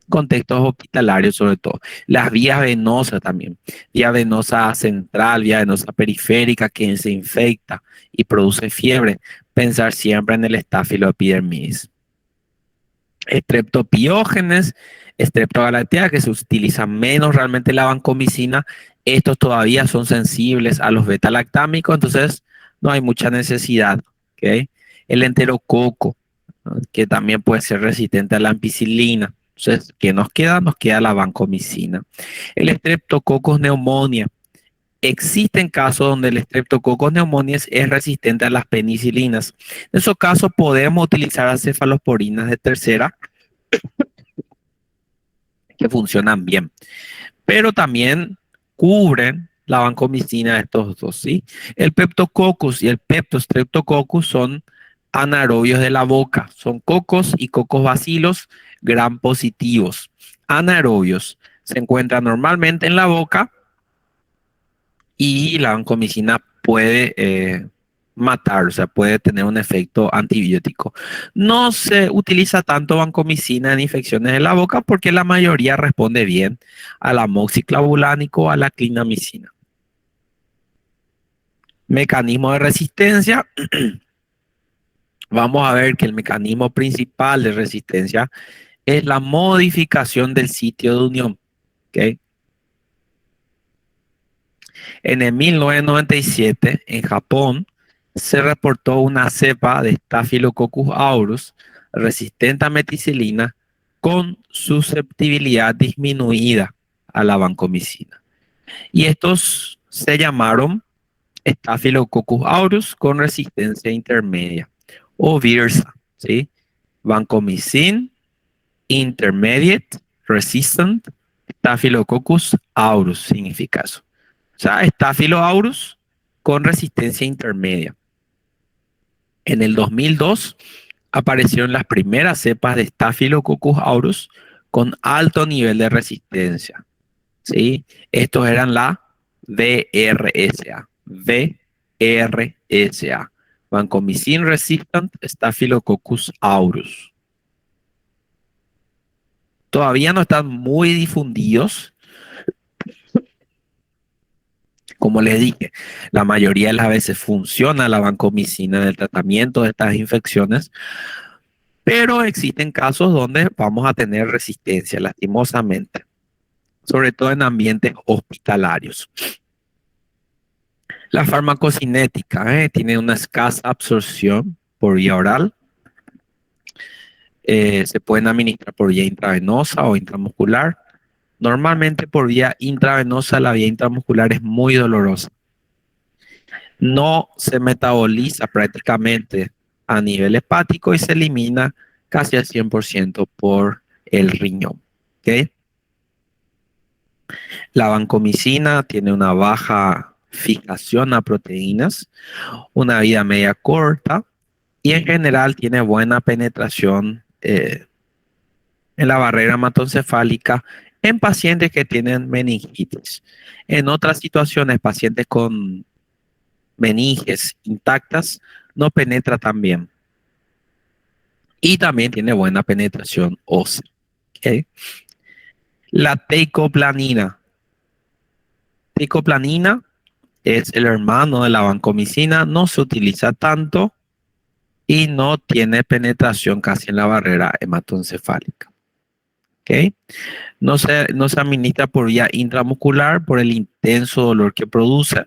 Contextos hospitalarios sobre todo. Las vías venosas también. Vía venosa central, vía venosa periférica que se infecta y produce fiebre. Pensar siempre en el estafiloepidermidis. Streptopiógenes, Streptogalactea, que se utiliza menos realmente la vancomicina. Estos todavía son sensibles a los beta-lactámicos, entonces no hay mucha necesidad. ¿Okay? El enterococo, ¿no? Que también puede ser resistente a la ampicilina. Entonces, ¿qué nos queda? Nos queda la vancomicina. El Streptococcus pneumoniae. Existen casos donde el Streptococcus pneumoniae es resistente a las penicilinas. En esos casos podemos utilizar cefalosporinas de tercera que funcionan bien, pero también cubren la vancomicina de estos dos, ¿sí? El Peptococcus y el Peptostreptococcus son anaerobios de la boca, son cocos y cocos bacilos gram positivos. Anaerobios se encuentran normalmente en la boca y la vancomicina puede matar, o sea, puede tener un efecto antibiótico. No se utiliza tanto vancomicina en infecciones de la boca porque la mayoría responde bien al amoxiclavulánico o a la clindamicina. Mecanismo de resistencia. Vamos a ver que el mecanismo principal de resistencia es la modificación del sitio de unión. ¿Okay? En el 1997, en Japón, se reportó una cepa de Staphylococcus aureus resistente a meticilina con susceptibilidad disminuida a la vancomicina. Y estos se llamaron Staphylococcus aureus con resistencia intermedia o VIRSA, ¿sí? Vancomycin Intermediate Resistant Staphylococcus aureus significa eso. O sea, Staphylo aureus con resistencia intermedia. En el 2002 aparecieron las primeras cepas de Staphylococcus aureus con alto nivel de resistencia. ¿Sí? Estos eran la VRSA. VRSA. Vancomycin Resistant Staphylococcus aureus. Todavía no están muy difundidos. Como les dije, la mayoría de las veces funciona la vancomicina en el tratamiento de estas infecciones, pero existen casos donde vamos a tener resistencia, lastimosamente, sobre todo en ambientes hospitalarios. La farmacocinética tiene una escasa absorción por vía oral. Se pueden administrar por vía intravenosa o intramuscular. Normalmente por vía intravenosa, la vía intramuscular es muy dolorosa. No se metaboliza prácticamente a nivel hepático y se elimina casi al 100% por el riñón. ¿Okay? La vancomicina tiene una baja fijación a proteínas, una vida media corta y en general tiene buena penetración en la barrera hematoencefálica en pacientes que tienen meningitis. En otras situaciones, pacientes con meninges intactas no penetra tan bien. Y también tiene buena penetración ósea. ¿Okay? La teicoplanina. Teicoplanina es el hermano de la vancomicina, no se utiliza tanto y no tiene penetración casi en la barrera hematoencefálica. ¿Okay? No se administra por vía intramuscular por el intenso dolor que produce.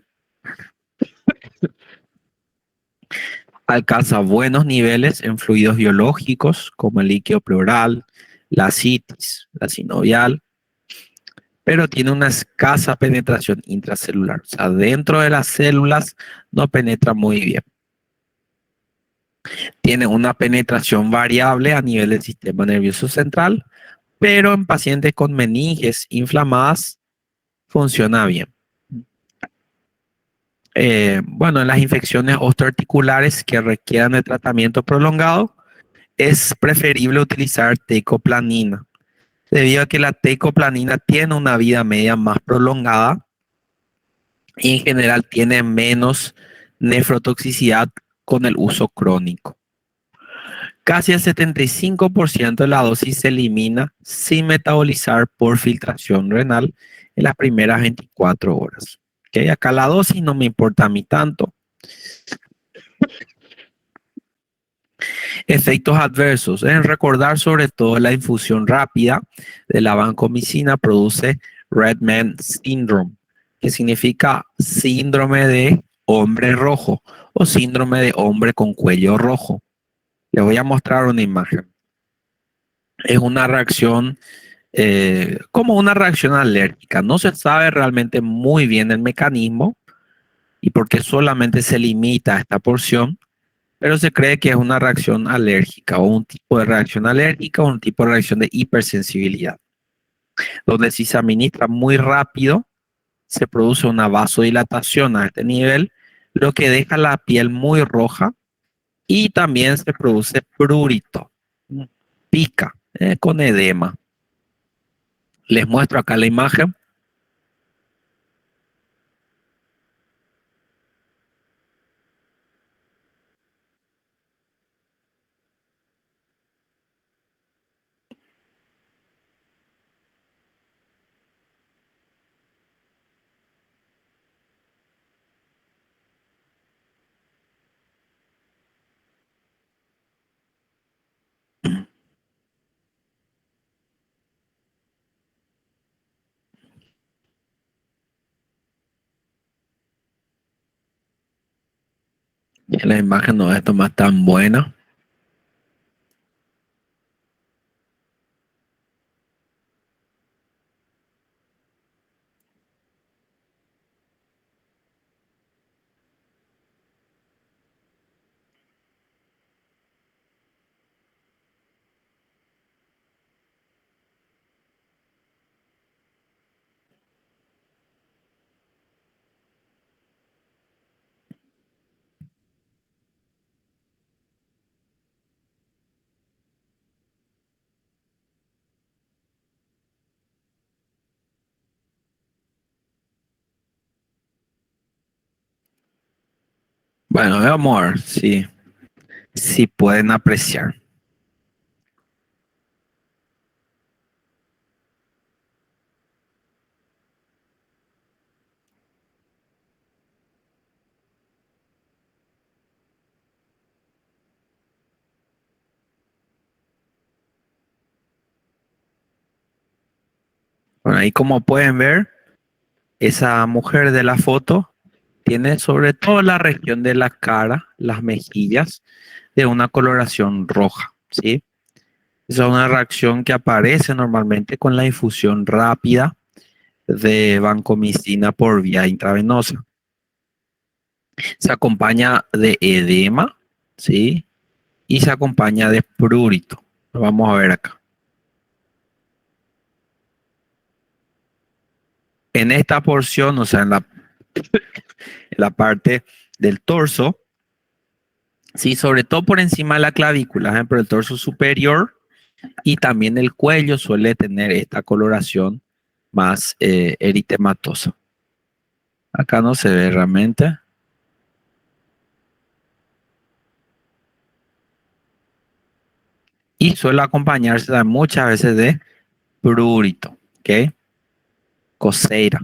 Alcanza buenos niveles en fluidos biológicos como el líquido pleural, la ascitis, la sinovial, pero tiene una escasa penetración intracelular. O sea, dentro de las células no penetra muy bien. Tiene una penetración variable a nivel del sistema nervioso central, pero en pacientes con meninges inflamadas funciona bien. Bueno, en las infecciones osteoarticulares que requieran de tratamiento prolongado, es preferible utilizar teicoplanina, debido a que la teicoplanina tiene una vida media más prolongada y en general tiene menos nefrotoxicidad con el uso crónico. Casi el 75% de la dosis se elimina sin metabolizar por filtración renal en las primeras 24 horas. ¿Okay? Acá la dosis no me importa a mí tanto. Efectos adversos. En recordar sobre todo la infusión rápida de la vancomicina produce Red Man Syndrome, que significa síndrome de hombre rojo o síndrome de hombre con cuello rojo. Les voy a mostrar una imagen. Es una reacción como una reacción alérgica. No se sabe realmente muy bien el mecanismo y por qué solamente se limita a esta porción, pero se cree que es una reacción alérgica o un tipo de reacción alérgica o un tipo de reacción de hipersensibilidad, donde si se administra muy rápido, se produce una vasodilatación a este nivel, lo que deja la piel muy roja y también se produce prurito, pica, con edema. Les muestro acá la imagen. La imagen no es más tan buena. Bueno, vamos a ver si pueden apreciar. Bueno, ahí como pueden ver, esa mujer de la foto tiene sobre todo la región de la cara, las mejillas, de una coloración roja, ¿sí? Esa es una reacción que aparece normalmente con la infusión rápida de vancomicina por vía intravenosa. Se acompaña de edema, ¿sí? Y se acompaña de prurito. Lo vamos a ver acá. En esta porción, o sea, la parte del torso, sí, sobre todo por encima de la clavícula, pero el torso superior y también el cuello suele tener esta coloración más eritematosa. Acá no se ve realmente. Y suele acompañarse muchas veces de prurito, ¿ok? Coceira.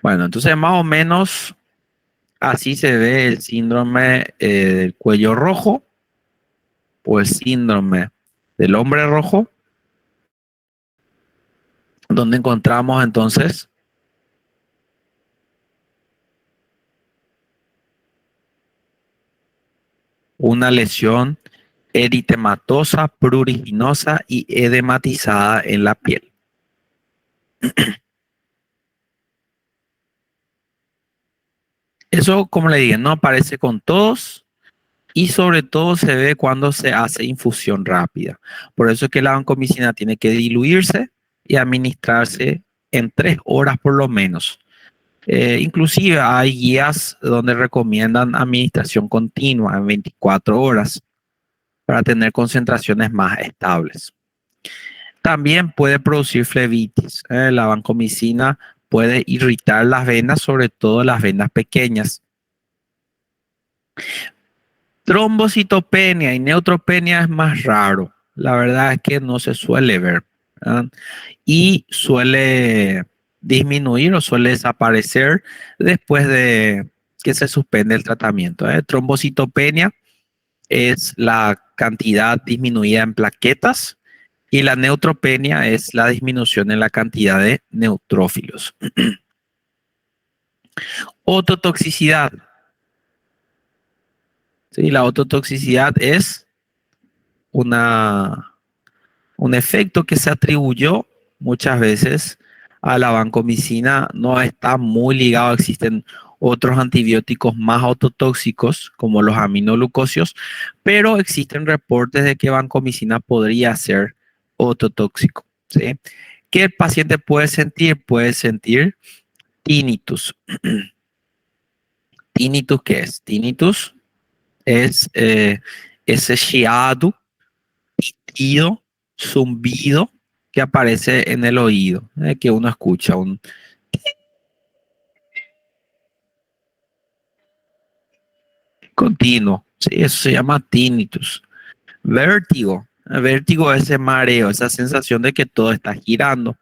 Bueno, entonces más o menos así se ve el síndrome del cuello rojo o el síndrome del hombre rojo, donde encontramos entonces una lesión eritematosa, pruriginosa y edematizada en la piel. Eso, como le dije, no aparece con todos y sobre todo se ve cuando se hace infusión rápida. Por eso es que la vancomicina tiene que diluirse y administrarse en 3 horas por lo menos. Inclusive hay guías donde recomiendan administración continua en 24 horas para tener concentraciones más estables. También puede producir flebitis. La vancomicina puede irritar las venas, sobre todo las venas pequeñas. Trombocitopenia y neutropenia es más raro. La verdad es que no se suele ver, ¿verdad? Y suele disminuir o suele desaparecer después de que se suspende el tratamiento. Trombocitopenia es la cantidad disminuida en plaquetas y la neutropenia es la disminución en la cantidad de neutrófilos. Ototoxicidad. Sí, la ototoxicidad es un efecto que se atribuyó muchas veces a la vancomicina. No está muy ligado, existen otros antibióticos más ototóxicos como los aminoglucosios, pero existen reportes de que vancomicina podría ser ototóxico, ¿sí? ¿Qué el paciente puede sentir? Puede sentir tinnitus. ¿Tinnitus qué es? Tinnitus es ese chiado, pitido, zumbido que aparece en el oído, que uno escucha un continuo, ¿sí? Eso se llama tinnitus. Vértigo. Vértigo es ese mareo, esa sensación de que todo está girando.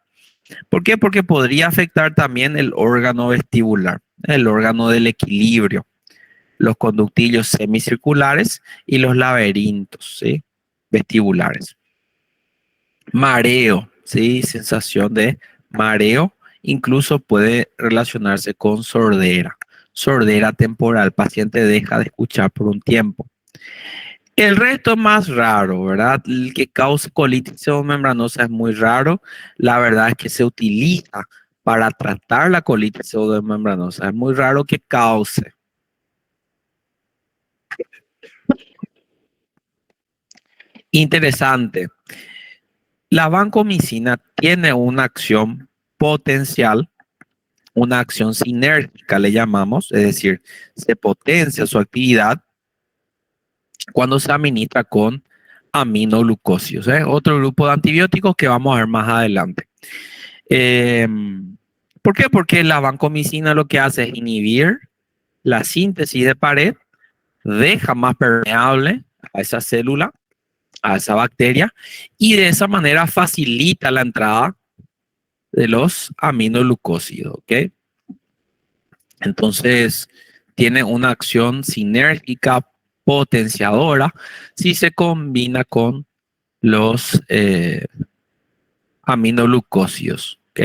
¿Por qué? Porque podría afectar también el órgano vestibular, el órgano del equilibrio, los conductillos semicirculares y los laberintos, ¿sí? Vestibulares. Mareo, ¿sí? Sensación de mareo, incluso puede relacionarse con sordera, sordera temporal, paciente deja de escuchar por un tiempo. El resto es más raro, ¿verdad? El que causa colitis pseudomembranosa es muy raro. La verdad es que se utiliza para tratar la colitis pseudomembranosa. Es muy raro que cause. Interesante. La vancomicina tiene una acción potencial, una acción sinérgica, le llamamos, es decir, se potencia su actividad cuando se administra con aminoglucosios, otro grupo de antibióticos que vamos a ver más adelante. ¿Por qué? Porque la vancomicina lo que hace es inhibir la síntesis de pared, deja más permeable a esa célula, a esa bacteria, y de esa manera facilita la entrada de los aminoglucósidos, ¿ok? Entonces, tiene una acción sinérgica potenciadora si se combina con los aminoglucósidos, ¿ok?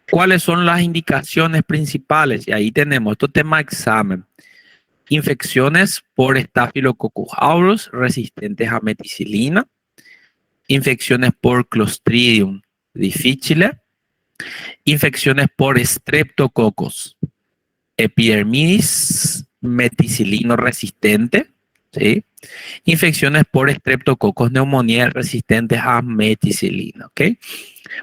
¿Cuáles son las indicaciones principales? Y ahí tenemos, esto tema examen. Infecciones por Staphylococcus aureus resistentes a meticilina. Infecciones por Clostridium difficile. Infecciones por Streptococcus epidermidis meticilino resistente. ¿sí? Infecciones por estreptococos neumonía resistentes a meticilina, ¿ok?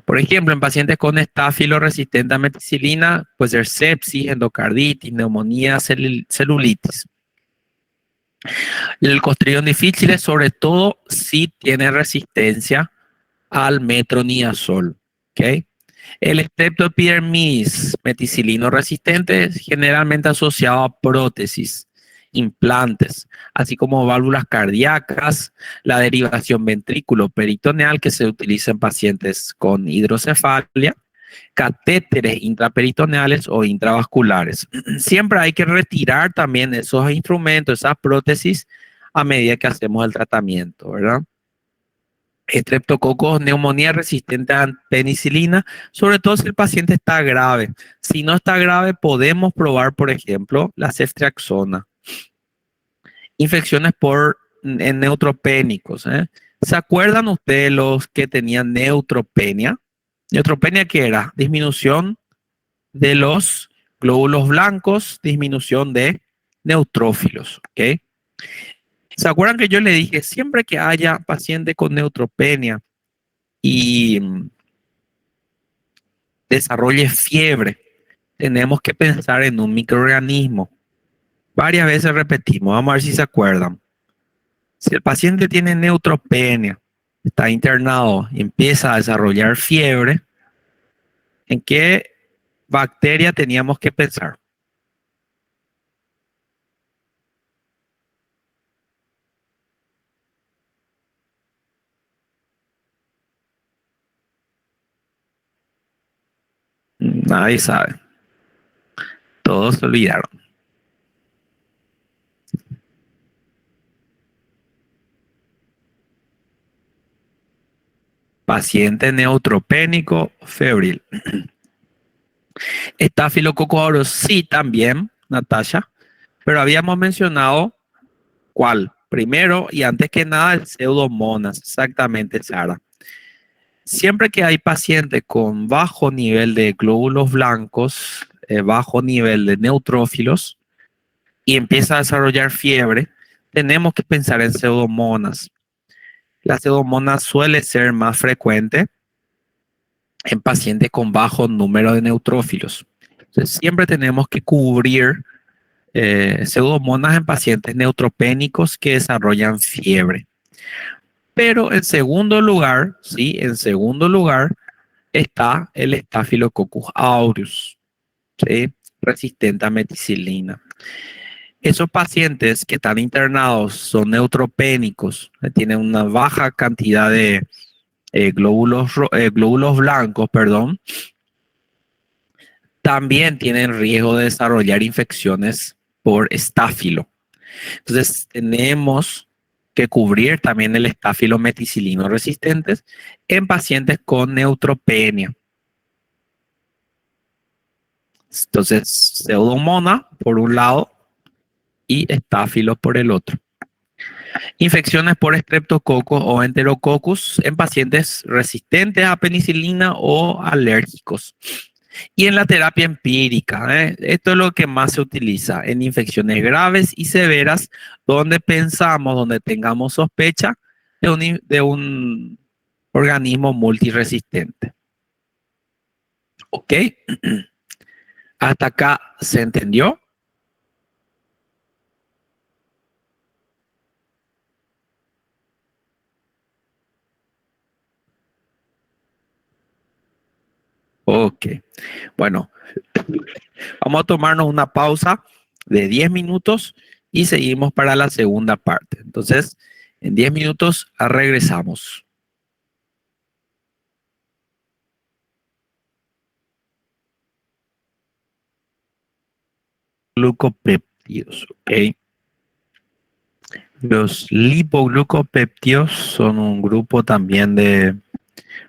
Por ejemplo, en pacientes con estáfilo resistente a meticilina, puede ser sepsis, endocarditis, neumonía, celulitis. El Clostridium difficile, sobre todo si tiene resistencia al metronidazol, ¿ok? El Streptoepidermidis meticilino resistente es generalmente asociado a prótesis, implantes, así como válvulas cardíacas, la derivación ventrículo-peritoneal que se utiliza en pacientes con hidrocefalia, catéteres intraperitoneales o intravasculares. Siempre hay que retirar también esos instrumentos, esas prótesis, a medida que hacemos el tratamiento, ¿verdad? Estreptococos, neumonía resistente a penicilina, sobre todo si el paciente está grave. Si no está grave, podemos probar, por ejemplo, la ceftriaxona. Infecciones en neutropénicos, ¿eh? ¿Se acuerdan ustedes los que tenían neutropenia? ¿Neutropenia qué era? Disminución de los glóbulos blancos, disminución de neutrófilos, ¿ok? ¿Se acuerdan que yo le dije, siempre que haya paciente con neutropenia y desarrolle fiebre, tenemos que pensar en un microorganismo? Varias veces repetimos, vamos a ver si se acuerdan. Si el paciente tiene neutropenia, está internado y empieza a desarrollar fiebre, ¿en qué bacteria teníamos que pensar? Nadie sabe. Todos se olvidaron. Paciente neutropénico febril. Estafilococcus aureus, sí, también, Natasha, pero habíamos mencionado cuál. Primero y antes que nada, el pseudomonas, exactamente, Sara. Siempre que hay pacientes con bajo nivel de glóbulos blancos, bajo nivel de neutrófilos, y empieza a desarrollar fiebre, tenemos que pensar en pseudomonas. La pseudomonas suele ser más frecuente en pacientes con bajo número de neutrófilos. Entonces, siempre tenemos que cubrir pseudomonas en pacientes neutropénicos que desarrollan fiebre. Pero en segundo lugar, sí, en segundo lugar está el Staphylococcus aureus, ¿sí? Resistente a meticilina. Esos pacientes que están internados son neutropénicos, tienen una baja cantidad de glóbulos blancos, perdón, también tienen riesgo de desarrollar infecciones por estáfilo. Entonces, tenemos que cubrir también el estáfilo meticilino resistentes en pacientes con neutropenia. Entonces, pseudomonas por un lado y estáfilo por el otro. Infecciones por estreptococos o enterococcus en pacientes resistentes a penicilina o alérgicos. Y en la terapia empírica, esto es lo que más se utiliza en infecciones graves y severas, donde pensamos, donde tengamos sospecha de un organismo multiresistente. ¿Ok? ¿Hasta acá se entendió? Ok. Bueno, vamos a tomarnos una pausa de 10 minutos y seguimos para la segunda parte. Entonces, en 10 minutos regresamos. Glucopéptidos, ¿ok? Los lipoglucopéptidos son un grupo también de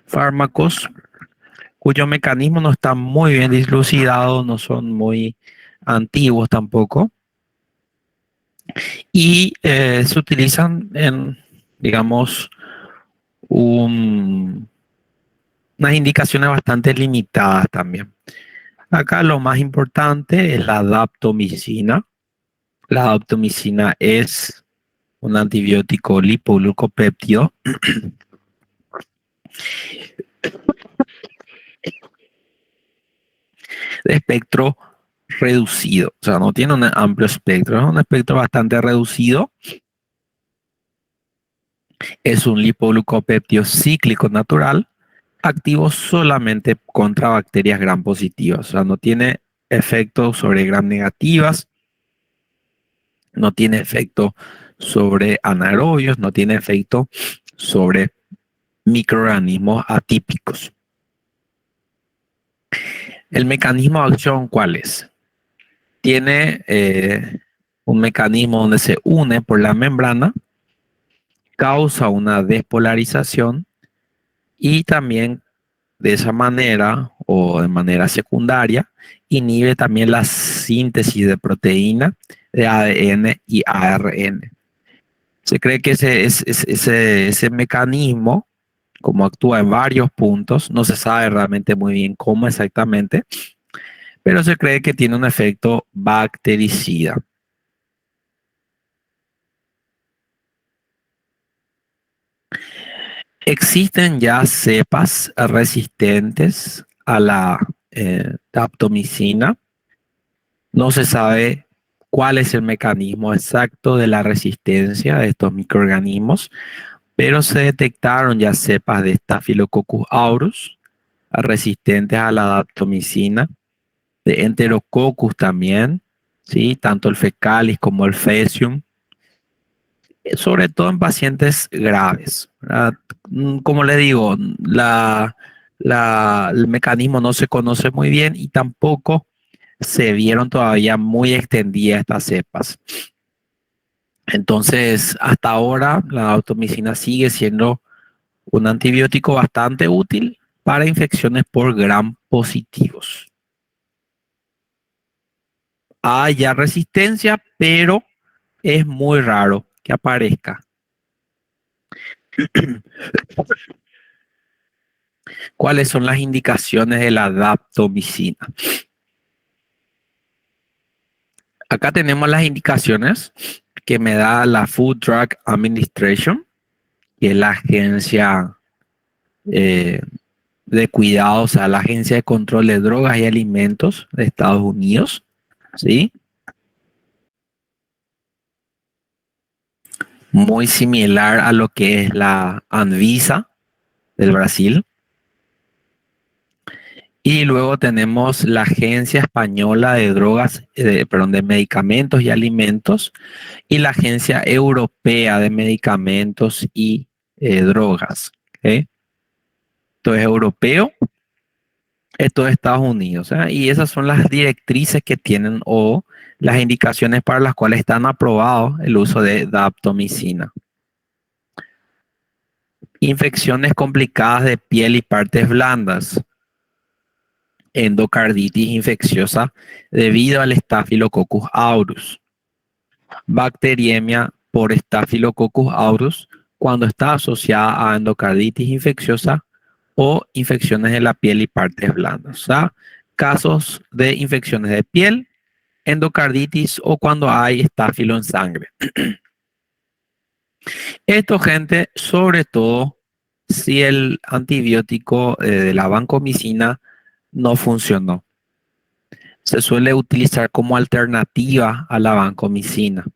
fármacos cuyo mecanismo no está muy bien dilucidado, no son muy antiguos tampoco, y se utilizan en, digamos, unas indicaciones bastante limitadas también. Acá lo más importante es la daptomicina. La daptomicina es un antibiótico lipoglucopéptido de espectro reducido. O sea, no tiene un amplio espectro, es un espectro bastante reducido. Es un lipoglucopéptido cíclico natural, activo solamente contra bacterias gram positivas. O sea, no tiene efecto sobre gram negativas, no tiene efecto sobre anaerobios, no tiene efecto sobre microorganismos atípicos. ¿El mecanismo de acción cuál es? Tiene un mecanismo donde se une por la membrana, causa una despolarización y también de esa manera o de manera secundaria inhibe también la síntesis de proteína, de ADN y ARN. Se cree que ese mecanismo, como actúa en varios puntos, no se sabe realmente muy bien cómo exactamente, pero se cree que tiene un efecto bactericida. Existen ya cepas resistentes a la daptomicina. No se sabe cuál es el mecanismo exacto de la resistencia de estos microorganismos, pero se detectaron ya cepas de Staphylococcus aureus resistentes a la daptomicina, de Enterococcus también, ¿sí? Tanto el fecalis como el faecium, sobre todo en pacientes graves, ¿verdad? Como le digo, el mecanismo no se conoce muy bien y tampoco se vieron todavía muy extendidas estas cepas. Entonces, hasta ahora, la daptomicina sigue siendo un antibiótico bastante útil para infecciones por gram positivos. Hay ya resistencia, pero es muy raro que aparezca. ¿Cuáles son las indicaciones de la daptomicina? Acá tenemos las indicaciones que me da la Food Drug Administration, que es la agencia de cuidados, o sea, la Agencia de Control de Drogas y Alimentos de Estados Unidos, ¿sí? Muy similar a lo que es la Anvisa del Brasil. Y luego tenemos la Agencia Española de Drogas, de Medicamentos y Alimentos y la Agencia Europea de Medicamentos y Drogas. ¿Okay? Esto es europeo, esto es Estados Unidos. Y esas son las directrices que tienen o las indicaciones para las cuales están aprobados el uso de daptomicina. Infecciones complicadas de piel y partes blandas. Endocarditis infecciosa debido al Staphylococcus aureus. Bacteriemia por Staphylococcus aureus cuando está asociada a endocarditis infecciosa o infecciones de la piel y partes blandas. O sea, casos de infecciones de piel, endocarditis o cuando hay estáfilo en sangre. Esto, gente, sobre todo si el antibiótico de la vancomicina no funcionó. Se suele utilizar como alternativa a la vancomicina.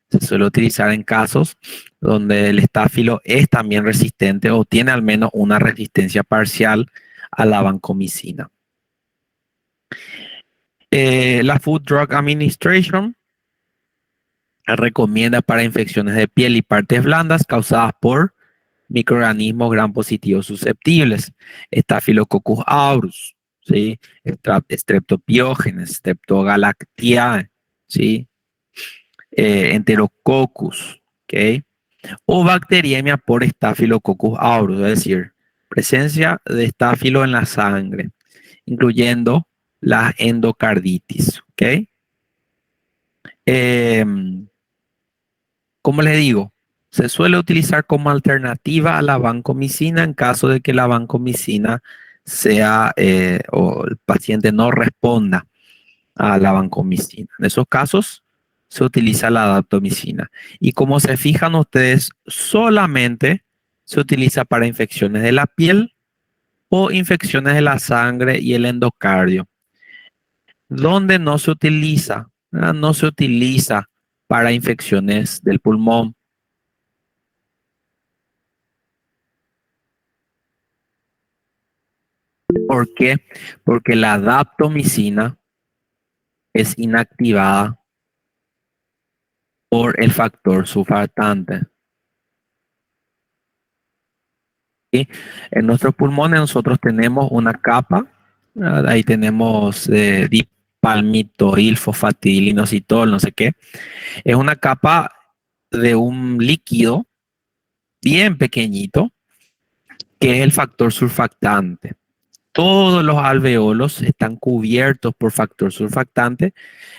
Se suele utilizar en casos donde el estáfilo es también resistente o tiene al menos una resistencia parcial a la vancomicina. La Food Drug Administration recomienda para infecciones de piel y partes blandas causadas por microorganismos gram positivos susceptibles, Staphylococcus aureus, ¿sí? Streptopiógenes, Streptogalactiae, ¿sí? Enterococcus, ¿okay? O bacteriemia por Staphylococcus aureus, es decir, presencia de estáfilo en la sangre, incluyendo la endocarditis, ¿ok? Como les digo, se suele utilizar como alternativa a la vancomicina en caso de que la vancomicina sea o el paciente no responda a la vancomicina. En esos casos se utiliza la daptomicina. Y como se fijan ustedes, solamente se utiliza para infecciones de la piel o infecciones de la sangre y el endocardio. Donde no se utiliza, ¿verdad? No se utiliza para infecciones del pulmón. ¿Por qué? Porque la daptomicina es inactivada por el factor surfactante. ¿Sí? En nuestros pulmones nosotros tenemos una capa, ¿verdad? Ahí tenemos dipalmitoil, fosfatil, inositol, no sé qué. Es una capa de un líquido bien pequeñito que es el factor surfactante. Todos los alveolos están cubiertos por factor surfactante.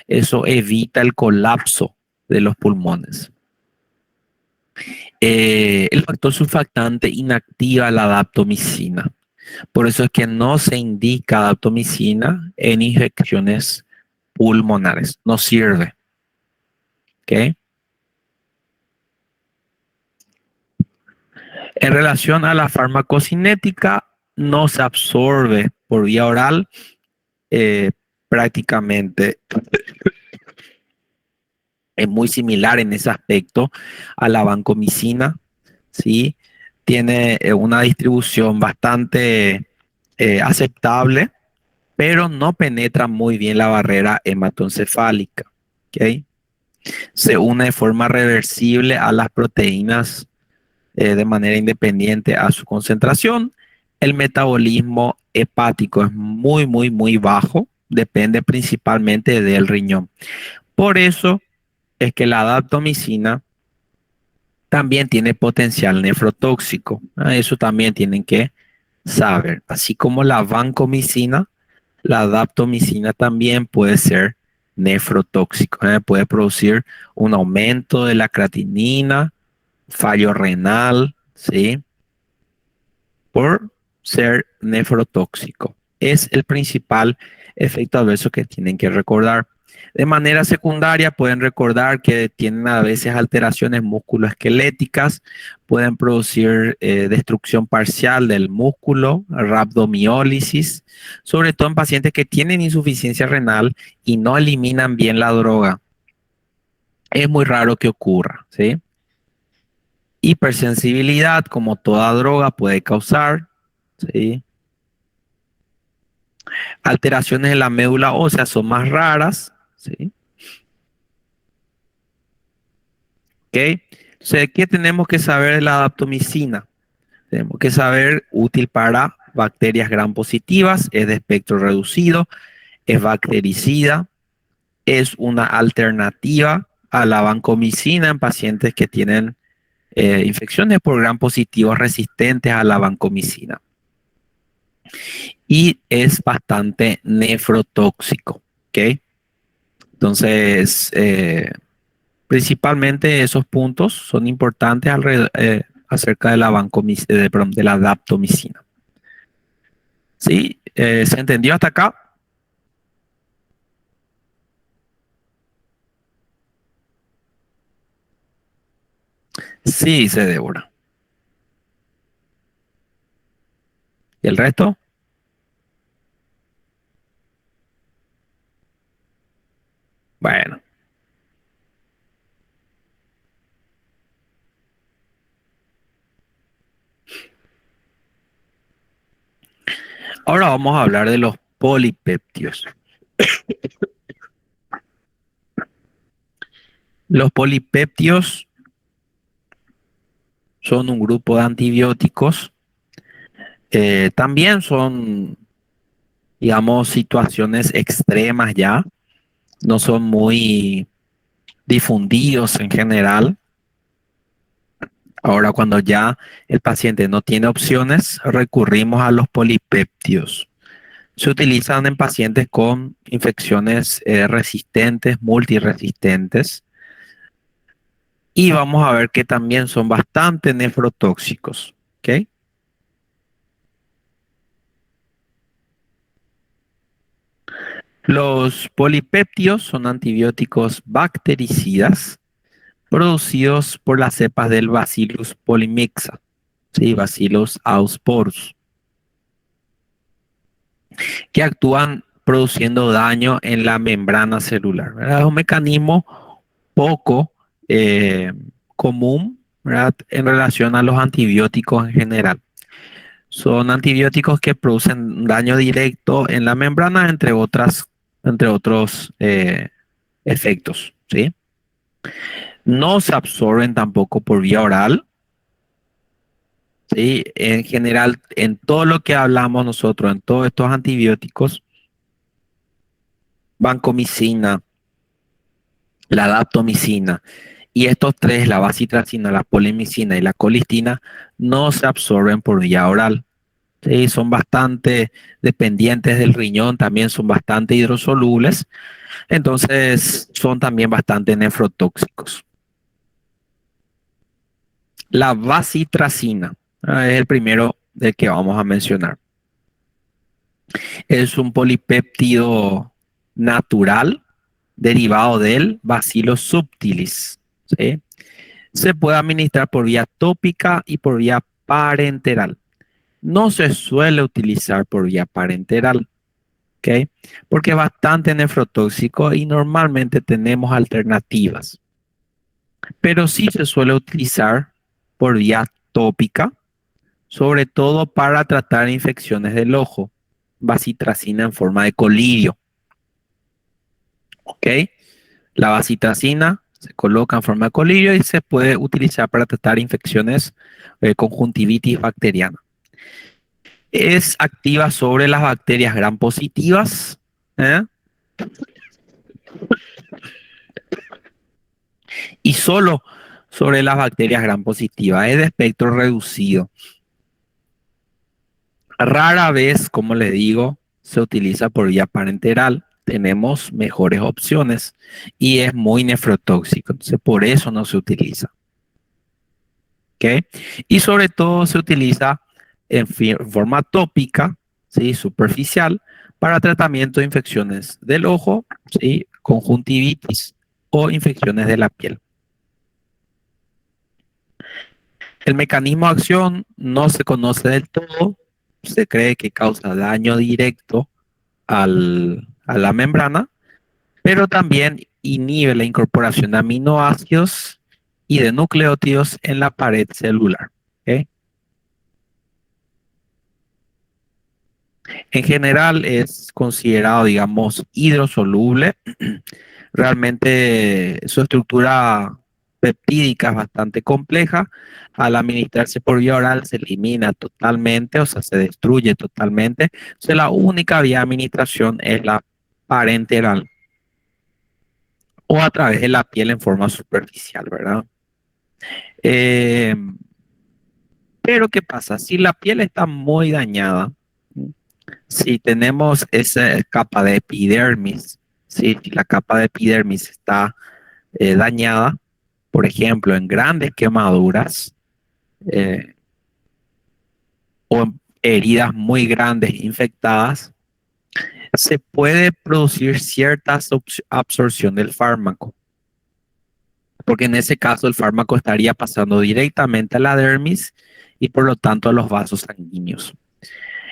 Eso evita el colapso de los pulmones. El factor surfactante inactiva la daptomicina. Por eso es que no se indica daptomicina en infecciones pulmonares. No sirve. ¿Okay? En relación a la farmacocinética, no se absorbe por vía oral prácticamente. Es muy similar en ese aspecto a la vancomicina, ¿sí? Tiene una distribución bastante aceptable, pero no penetra muy bien la barrera hematoencefálica, ¿ok? Se une de forma reversible a las proteínas de manera independiente a su concentración. El metabolismo hepático es muy bajo, depende principalmente del riñón. Por eso es que la daptomicina también tiene potencial nefrotóxico. Eso también tienen que saber. Así como la vancomicina, la daptomicina también puede ser nefrotóxico. Puede producir un aumento de la creatinina, fallo renal, ¿sí? Por ser nefrotóxico. Es el principal efecto adverso que tienen que recordar. De manera secundaria pueden recordar que tienen a veces alteraciones musculoesqueléticas, pueden producir destrucción parcial del músculo, rhabdomiólisis, sobre todo en pacientes que tienen insuficiencia renal y no eliminan bien la droga. Es muy raro que ocurra, ¿sí? Hipersensibilidad, como toda droga, puede causar, ¿sí? Alteraciones en la médula ósea son más raras, ¿sí? ¿Ok? Entonces, ¿qué tenemos que saber de la daptomicina? Tenemos que saber útil para bacterias gram positivas, es de espectro reducido, es bactericida, es una alternativa a la vancomicina en pacientes que tienen infecciones por gram positivos resistentes a la vancomicina. Y es bastante nefrotóxico, ¿ok? Entonces, principalmente esos puntos son importantes acerca de de la daptomicina. ¿Sí? ¿Se entendió hasta acá? Sí, se Débora. ¿Y el resto? Bueno, ahora vamos a hablar de los polipeptios. Los polipeptios son un grupo de antibióticos. También son, digamos, situaciones extremas ya. No son muy difundidos en general. Ahora, cuando ya el paciente no tiene opciones, recurrimos a los polipeptios. Se utilizan en pacientes con infecciones resistentes, multiresistentes. Y vamos a ver que también son bastante nefrotóxicos. ¿Ok? Los polipéptidos son antibióticos bactericidas producidos por las cepas del Bacillus polymixa, ¿sí? Bacillus ausporus, que actúan produciendo daño en la membrana celular, ¿verdad? Es un mecanismo poco común, ¿verdad? En relación a los antibióticos en general. Son antibióticos que producen daño directo en la membrana, entre otros efectos, ¿sí? No se absorben tampoco por vía oral, ¿sí? En general, en todo lo que hablamos nosotros, en todos estos antibióticos, vancomicina, la daptomicina y estos tres, la bacitracina, la polimicina y la colistina, no se absorben por vía oral. Sí, son bastante dependientes del riñón, también son bastante hidrosolubles, entonces son también bastante nefrotóxicos. La bacitracina es el primero del que vamos a mencionar. Es un polipéptido natural derivado del Bacillus subtilis, ¿sí? Se puede administrar por vía tópica y por vía parenteral. No se suele utilizar por vía parenteral, ¿ok? Porque es bastante nefrotóxico y normalmente tenemos alternativas. Pero sí se suele utilizar por vía tópica, sobre todo para tratar infecciones del ojo, bacitracina en forma de colirio, ¿ok? La bacitracina se coloca en forma de colirio y se puede utilizar para tratar infecciones conjuntivitis bacteriana. Es activa sobre las bacterias gram positivas, ¿eh? Y solo sobre las bacterias gram positivas. Es de espectro reducido. Rara vez, como le digo, se utiliza por vía parenteral. Tenemos mejores opciones y es muy nefrotóxico. Entonces, por eso no se utiliza. ¿Ok? Y sobre todo se utiliza en forma tópica, ¿sí? Superficial, para tratamiento de infecciones del ojo, ¿sí? Conjuntivitis o infecciones de la piel. El mecanismo de acción no se conoce del todo. Se cree que causa daño directo a la membrana, pero también inhibe la incorporación de aminoácidos y de nucleótidos en la pared celular. ¿Okay? En general es considerado, digamos, hidrosoluble. Realmente su estructura peptídica es bastante compleja. Al administrarse por vía oral se elimina totalmente, o sea, se destruye totalmente. Entonces la única vía de administración es la parenteral o a través de la piel en forma superficial, ¿verdad? Eh, pero ¿qué pasa? Si la piel está muy dañada, si tenemos esa capa de epidermis, si la capa de epidermis está dañada, por ejemplo, en grandes quemaduras eh, o en heridas muy grandes infectadas, se puede producir cierta absorción del fármaco, porque en ese caso el fármaco estaría pasando directamente a la dermis y por lo tanto a los vasos sanguíneos.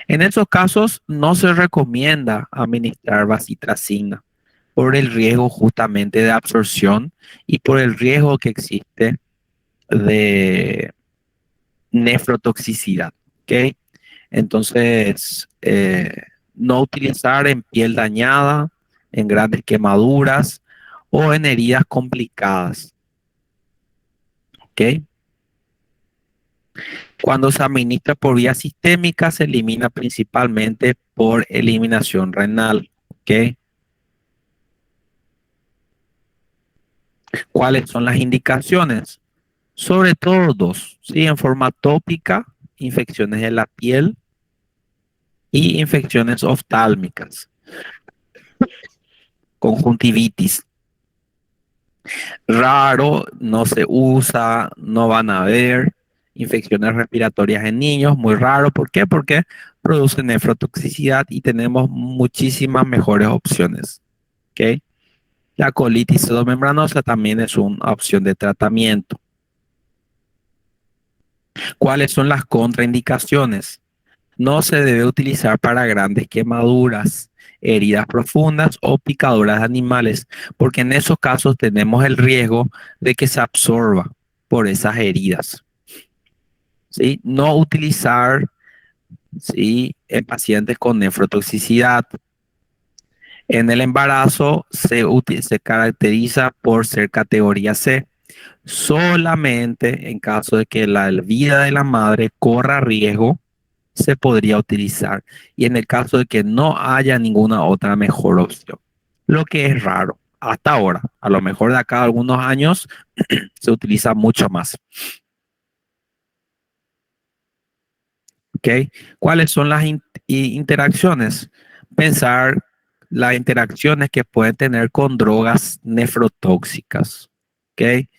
En esos casos no se recomienda administrar bacitracina por el riesgo justamente de absorción y por el riesgo que existe de nefrotoxicidad. ¿Ok? Entonces, no utilizar en piel dañada, en grandes quemaduras o en heridas complicadas. ¿Ok? Cuando se administra por vía sistémica, se elimina principalmente por eliminación renal. ¿Ok? ¿Cuáles son las indicaciones? Sobre todo dos, ¿sí? En forma tópica, infecciones de la piel y infecciones oftálmicas, conjuntivitis. Raro, no se usa, no van a ver infecciones respiratorias en niños, muy raro. ¿Por qué? Porque produce nefrotoxicidad y tenemos muchísimas mejores opciones. ¿Ok? La colitis pseudomembranosa también es una opción de tratamiento. ¿Cuáles son las contraindicaciones? No se debe utilizar para grandes quemaduras, heridas profundas o picaduras de animales, porque en esos casos tenemos el riesgo de que se absorba por esas heridas. ¿Sí? No utilizar, ¿sí?, en pacientes con nefrotoxicidad. En el embarazo se caracteriza por ser categoría C. Solamente en caso de que la vida de la madre corra riesgo, se podría utilizar. Y en el caso de que no haya ninguna otra mejor opción, lo que es raro hasta ahora. A lo mejor de acá a algunos años se utiliza mucho más. ¿Ok? ¿Cuáles son las interacciones? Pensar las interacciones que pueden tener con drogas nefrotóxicas. ¿Ok?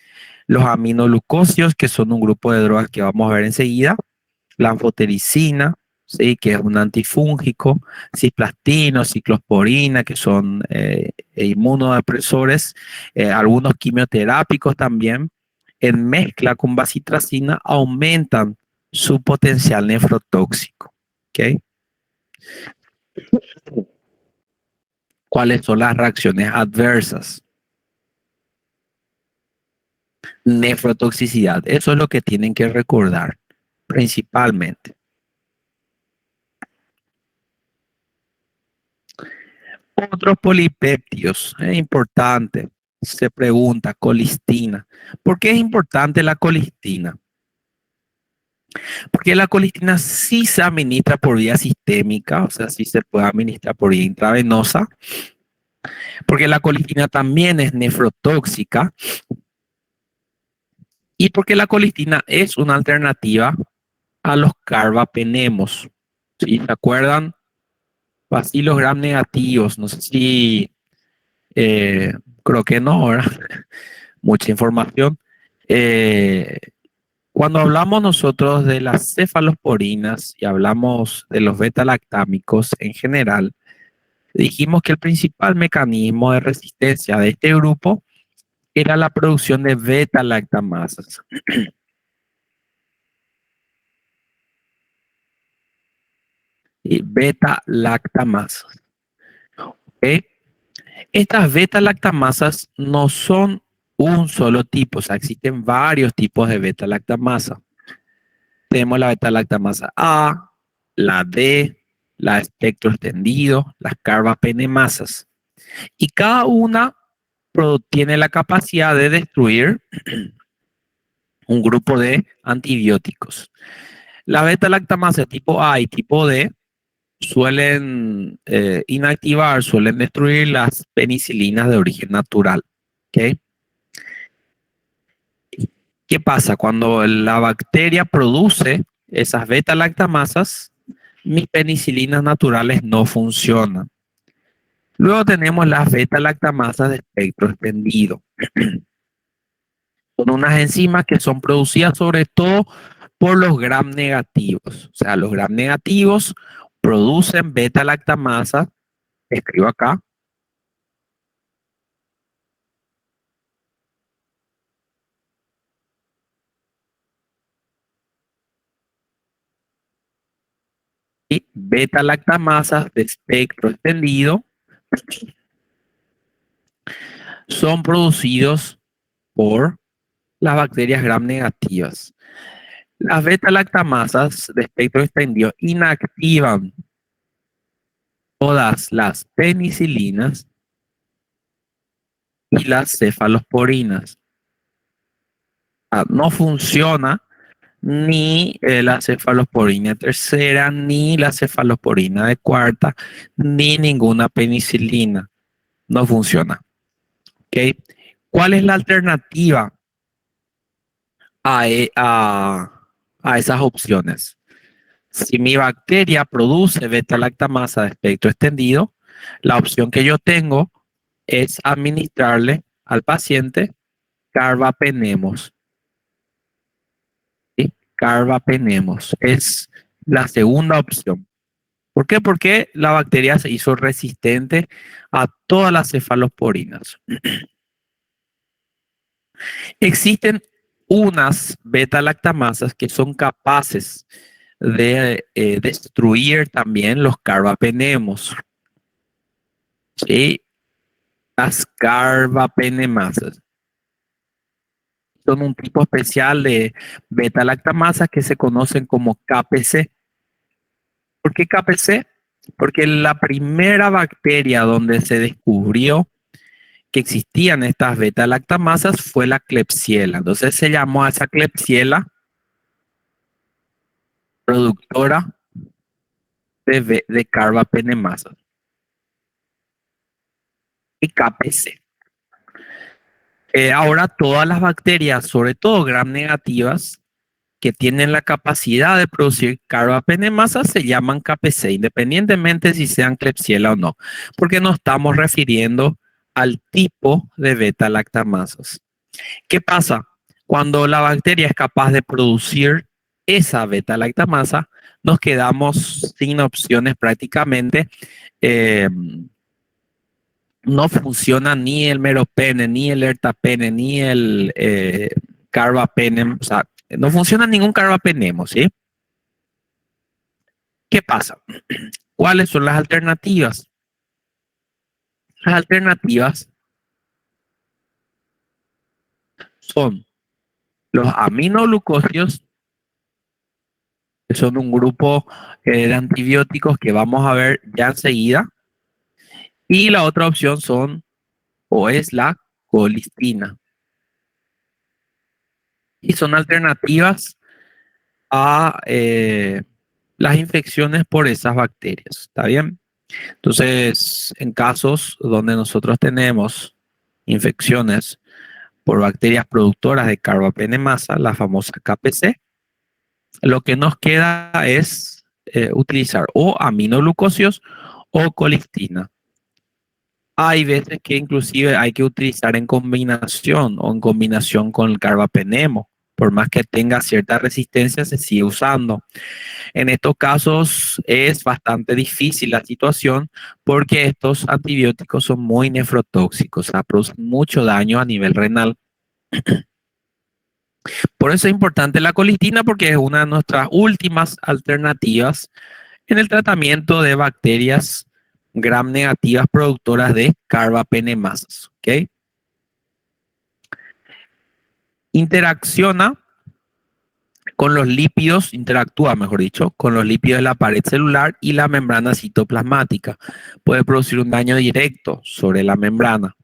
Los aminoglucósidos, que son un grupo de drogas que vamos a ver enseguida. La anfotericina, ¿sí?, que es un antifúngico. Cisplastino, ciclosporina, que son inmunodepresores. Algunos quimioterápicos también, en mezcla con bacitracina, aumentan su potencial nefrotóxico. ¿Ok? ¿Cuáles son las reacciones adversas? Nefrotoxicidad. Eso es lo que tienen que recordar principalmente. Otros polipéptidos, es importante. Se pregunta, colistina. ¿Por qué es importante la colistina? Porque la colistina sí se administra por vía sistémica, o sea, sí se puede administrar por vía intravenosa. Porque la colistina también es nefrotóxica. Y porque la colistina es una alternativa a los carbapenemos. ¿Sí? ¿Se acuerdan? Bacilos gram negativos. No sé si, creo que no, ¿verdad? Mucha información. Cuando hablamos nosotros de las cefalosporinas y hablamos de los beta-lactámicos en general, dijimos que el principal mecanismo de resistencia de este grupo era la producción de beta-lactamasas. Y beta-lactamasas. ¿Okay? Estas beta-lactamasas no son un solo tipo, o sea, existen varios tipos de beta-lactamasa. Tenemos la beta-lactamasa A, la D, la espectro extendido, las carbapenemasas. Y cada una tiene la capacidad de destruir un grupo de antibióticos. La beta-lactamasa tipo A y tipo D suelen inactivar, suelen destruir las penicilinas de origen natural. ¿Okay? ¿Qué pasa? Cuando la bacteria produce esas beta-lactamasas, mis penicilinas naturales no funcionan. Luego tenemos las beta-lactamasas de espectro extendido. Son unas enzimas que son producidas sobre todo por los gram negativos. O sea, los gram negativos producen beta-lactamasa, escribo acá, y beta-lactamasas de espectro extendido son producidos por las bacterias gram negativas. Las beta-lactamasas de espectro extendido inactivan todas las penicilinas y las cefalosporinas. No funciona ni la cefalosporina tercera, ni la cefalosporina de cuarta, ni ninguna penicilina. No funciona. ¿Okay? ¿Cuál es la alternativa a esas opciones? Si mi bacteria produce beta-lactamasa de espectro extendido, la opción que yo tengo es administrarle al paciente carbapenemos. ¿Sí? Carbapenemos es la segunda opción. ¿Por qué? Porque la bacteria se hizo resistente a todas las cefalosporinas. Existen unas beta-lactamasas que son capaces de destruir también los carbapenemos. ¿Sí? Las carbapenemasas son un tipo especial de beta-lactamasas que se conocen como KPC. ¿Por qué KPC? Porque la primera bacteria donde se descubrió que existían estas beta-lactamasas fue la Klebsiella. Entonces se llamó a esa Klebsiella productora de carbapenemasas y KPC. Ahora todas las bacterias, sobre todo gram negativas, que tienen la capacidad de producir carbapenemasas se llaman KPC, independientemente si sean Klebsiella o no, porque nos estamos refiriendo al tipo de beta-lactamasas. ¿Qué pasa? Cuando la bacteria es capaz de producir esa beta-lactamasa, nos quedamos sin opciones prácticamente. eh, no funciona ni el meropene, ni el ertapene, ni el carbapenem, o sea, no funciona ningún carbapenemo, ¿sí? ¿Qué pasa? ¿Cuáles son las alternativas? Las alternativas son los aminoglucósidos, que son un grupo de antibióticos que vamos a ver ya enseguida, y la otra opción son o es la colistina. Y son alternativas a las infecciones por esas bacterias. ¿Está bien? Entonces, en casos donde nosotros tenemos infecciones por bacterias productoras de carbapenemasa, la famosa KPC, lo que nos queda es utilizar o aminoglucósidos o colistina. Hay veces que inclusive hay que utilizar en combinación o en combinación con el carbapenemo. Por más que tenga cierta resistencia, se sigue usando. En estos casos es bastante difícil la situación porque estos antibióticos son muy nefrotóxicos, o sea, producen mucho daño a nivel renal. Por eso es importante la colistina porque es una de nuestras últimas alternativas en el tratamiento de bacterias gram negativas productoras de carbapenemasas. ¿Ok? Interacciona con los lípidos, interactúa, mejor dicho, con los lípidos de la pared celular y la membrana citoplasmática. Puede producir un daño directo sobre la membrana.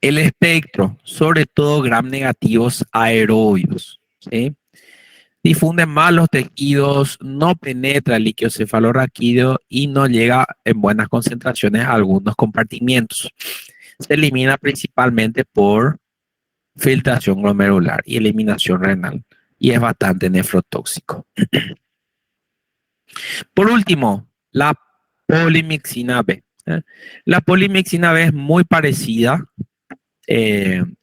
El espectro, sobre todo gram negativos aerobios, ¿sí? Difunde más los tejidos, no penetra el líquido cefalorraquídeo y no llega en buenas concentraciones a algunos compartimientos. Se elimina principalmente por filtración glomerular y eliminación renal y es bastante nefrotóxico. Por último, la polimixina B. La polimixina B es muy parecida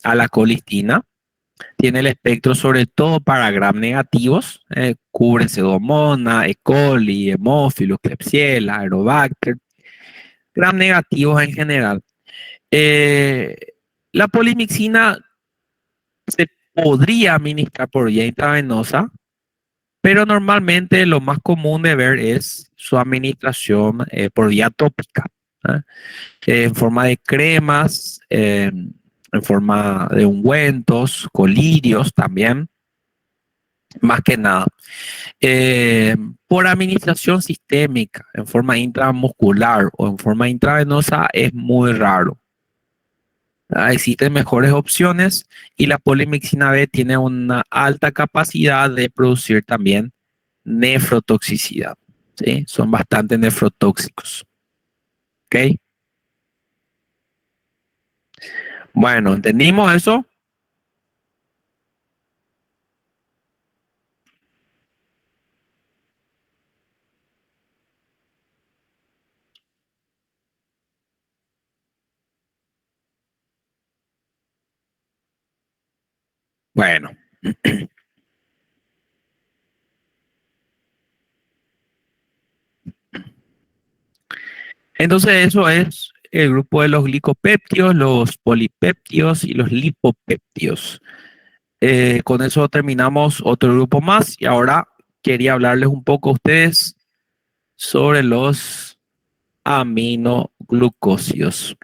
a la colistina. Tiene el espectro sobre todo para gram negativos, cubre Pseudomonas, E. coli, Haemophilus, Klebsiella, Aerobacter, gram negativos en general. Eh, la polimixina se podría administrar por vía intravenosa, pero normalmente lo más común de ver es su administración por vía tópica, ¿eh? En forma de cremas, en forma de ungüentos, colirios también, más que nada. Por administración sistémica, en forma intramuscular o en forma intravenosa, es muy raro. Existen mejores opciones y la polimixina B tiene una alta capacidad de producir también nefrotoxicidad. ¿Sí? Son bastante nefrotóxicos. ¿Ok? Bueno, ¿entendimos eso? Bueno, Entonces eso es el grupo de los glicopéptidos, los polipéptidos y los lipopéptidos. Con eso terminamos otro grupo más y ahora quería hablarles un poco a ustedes sobre los aminoglucósidos.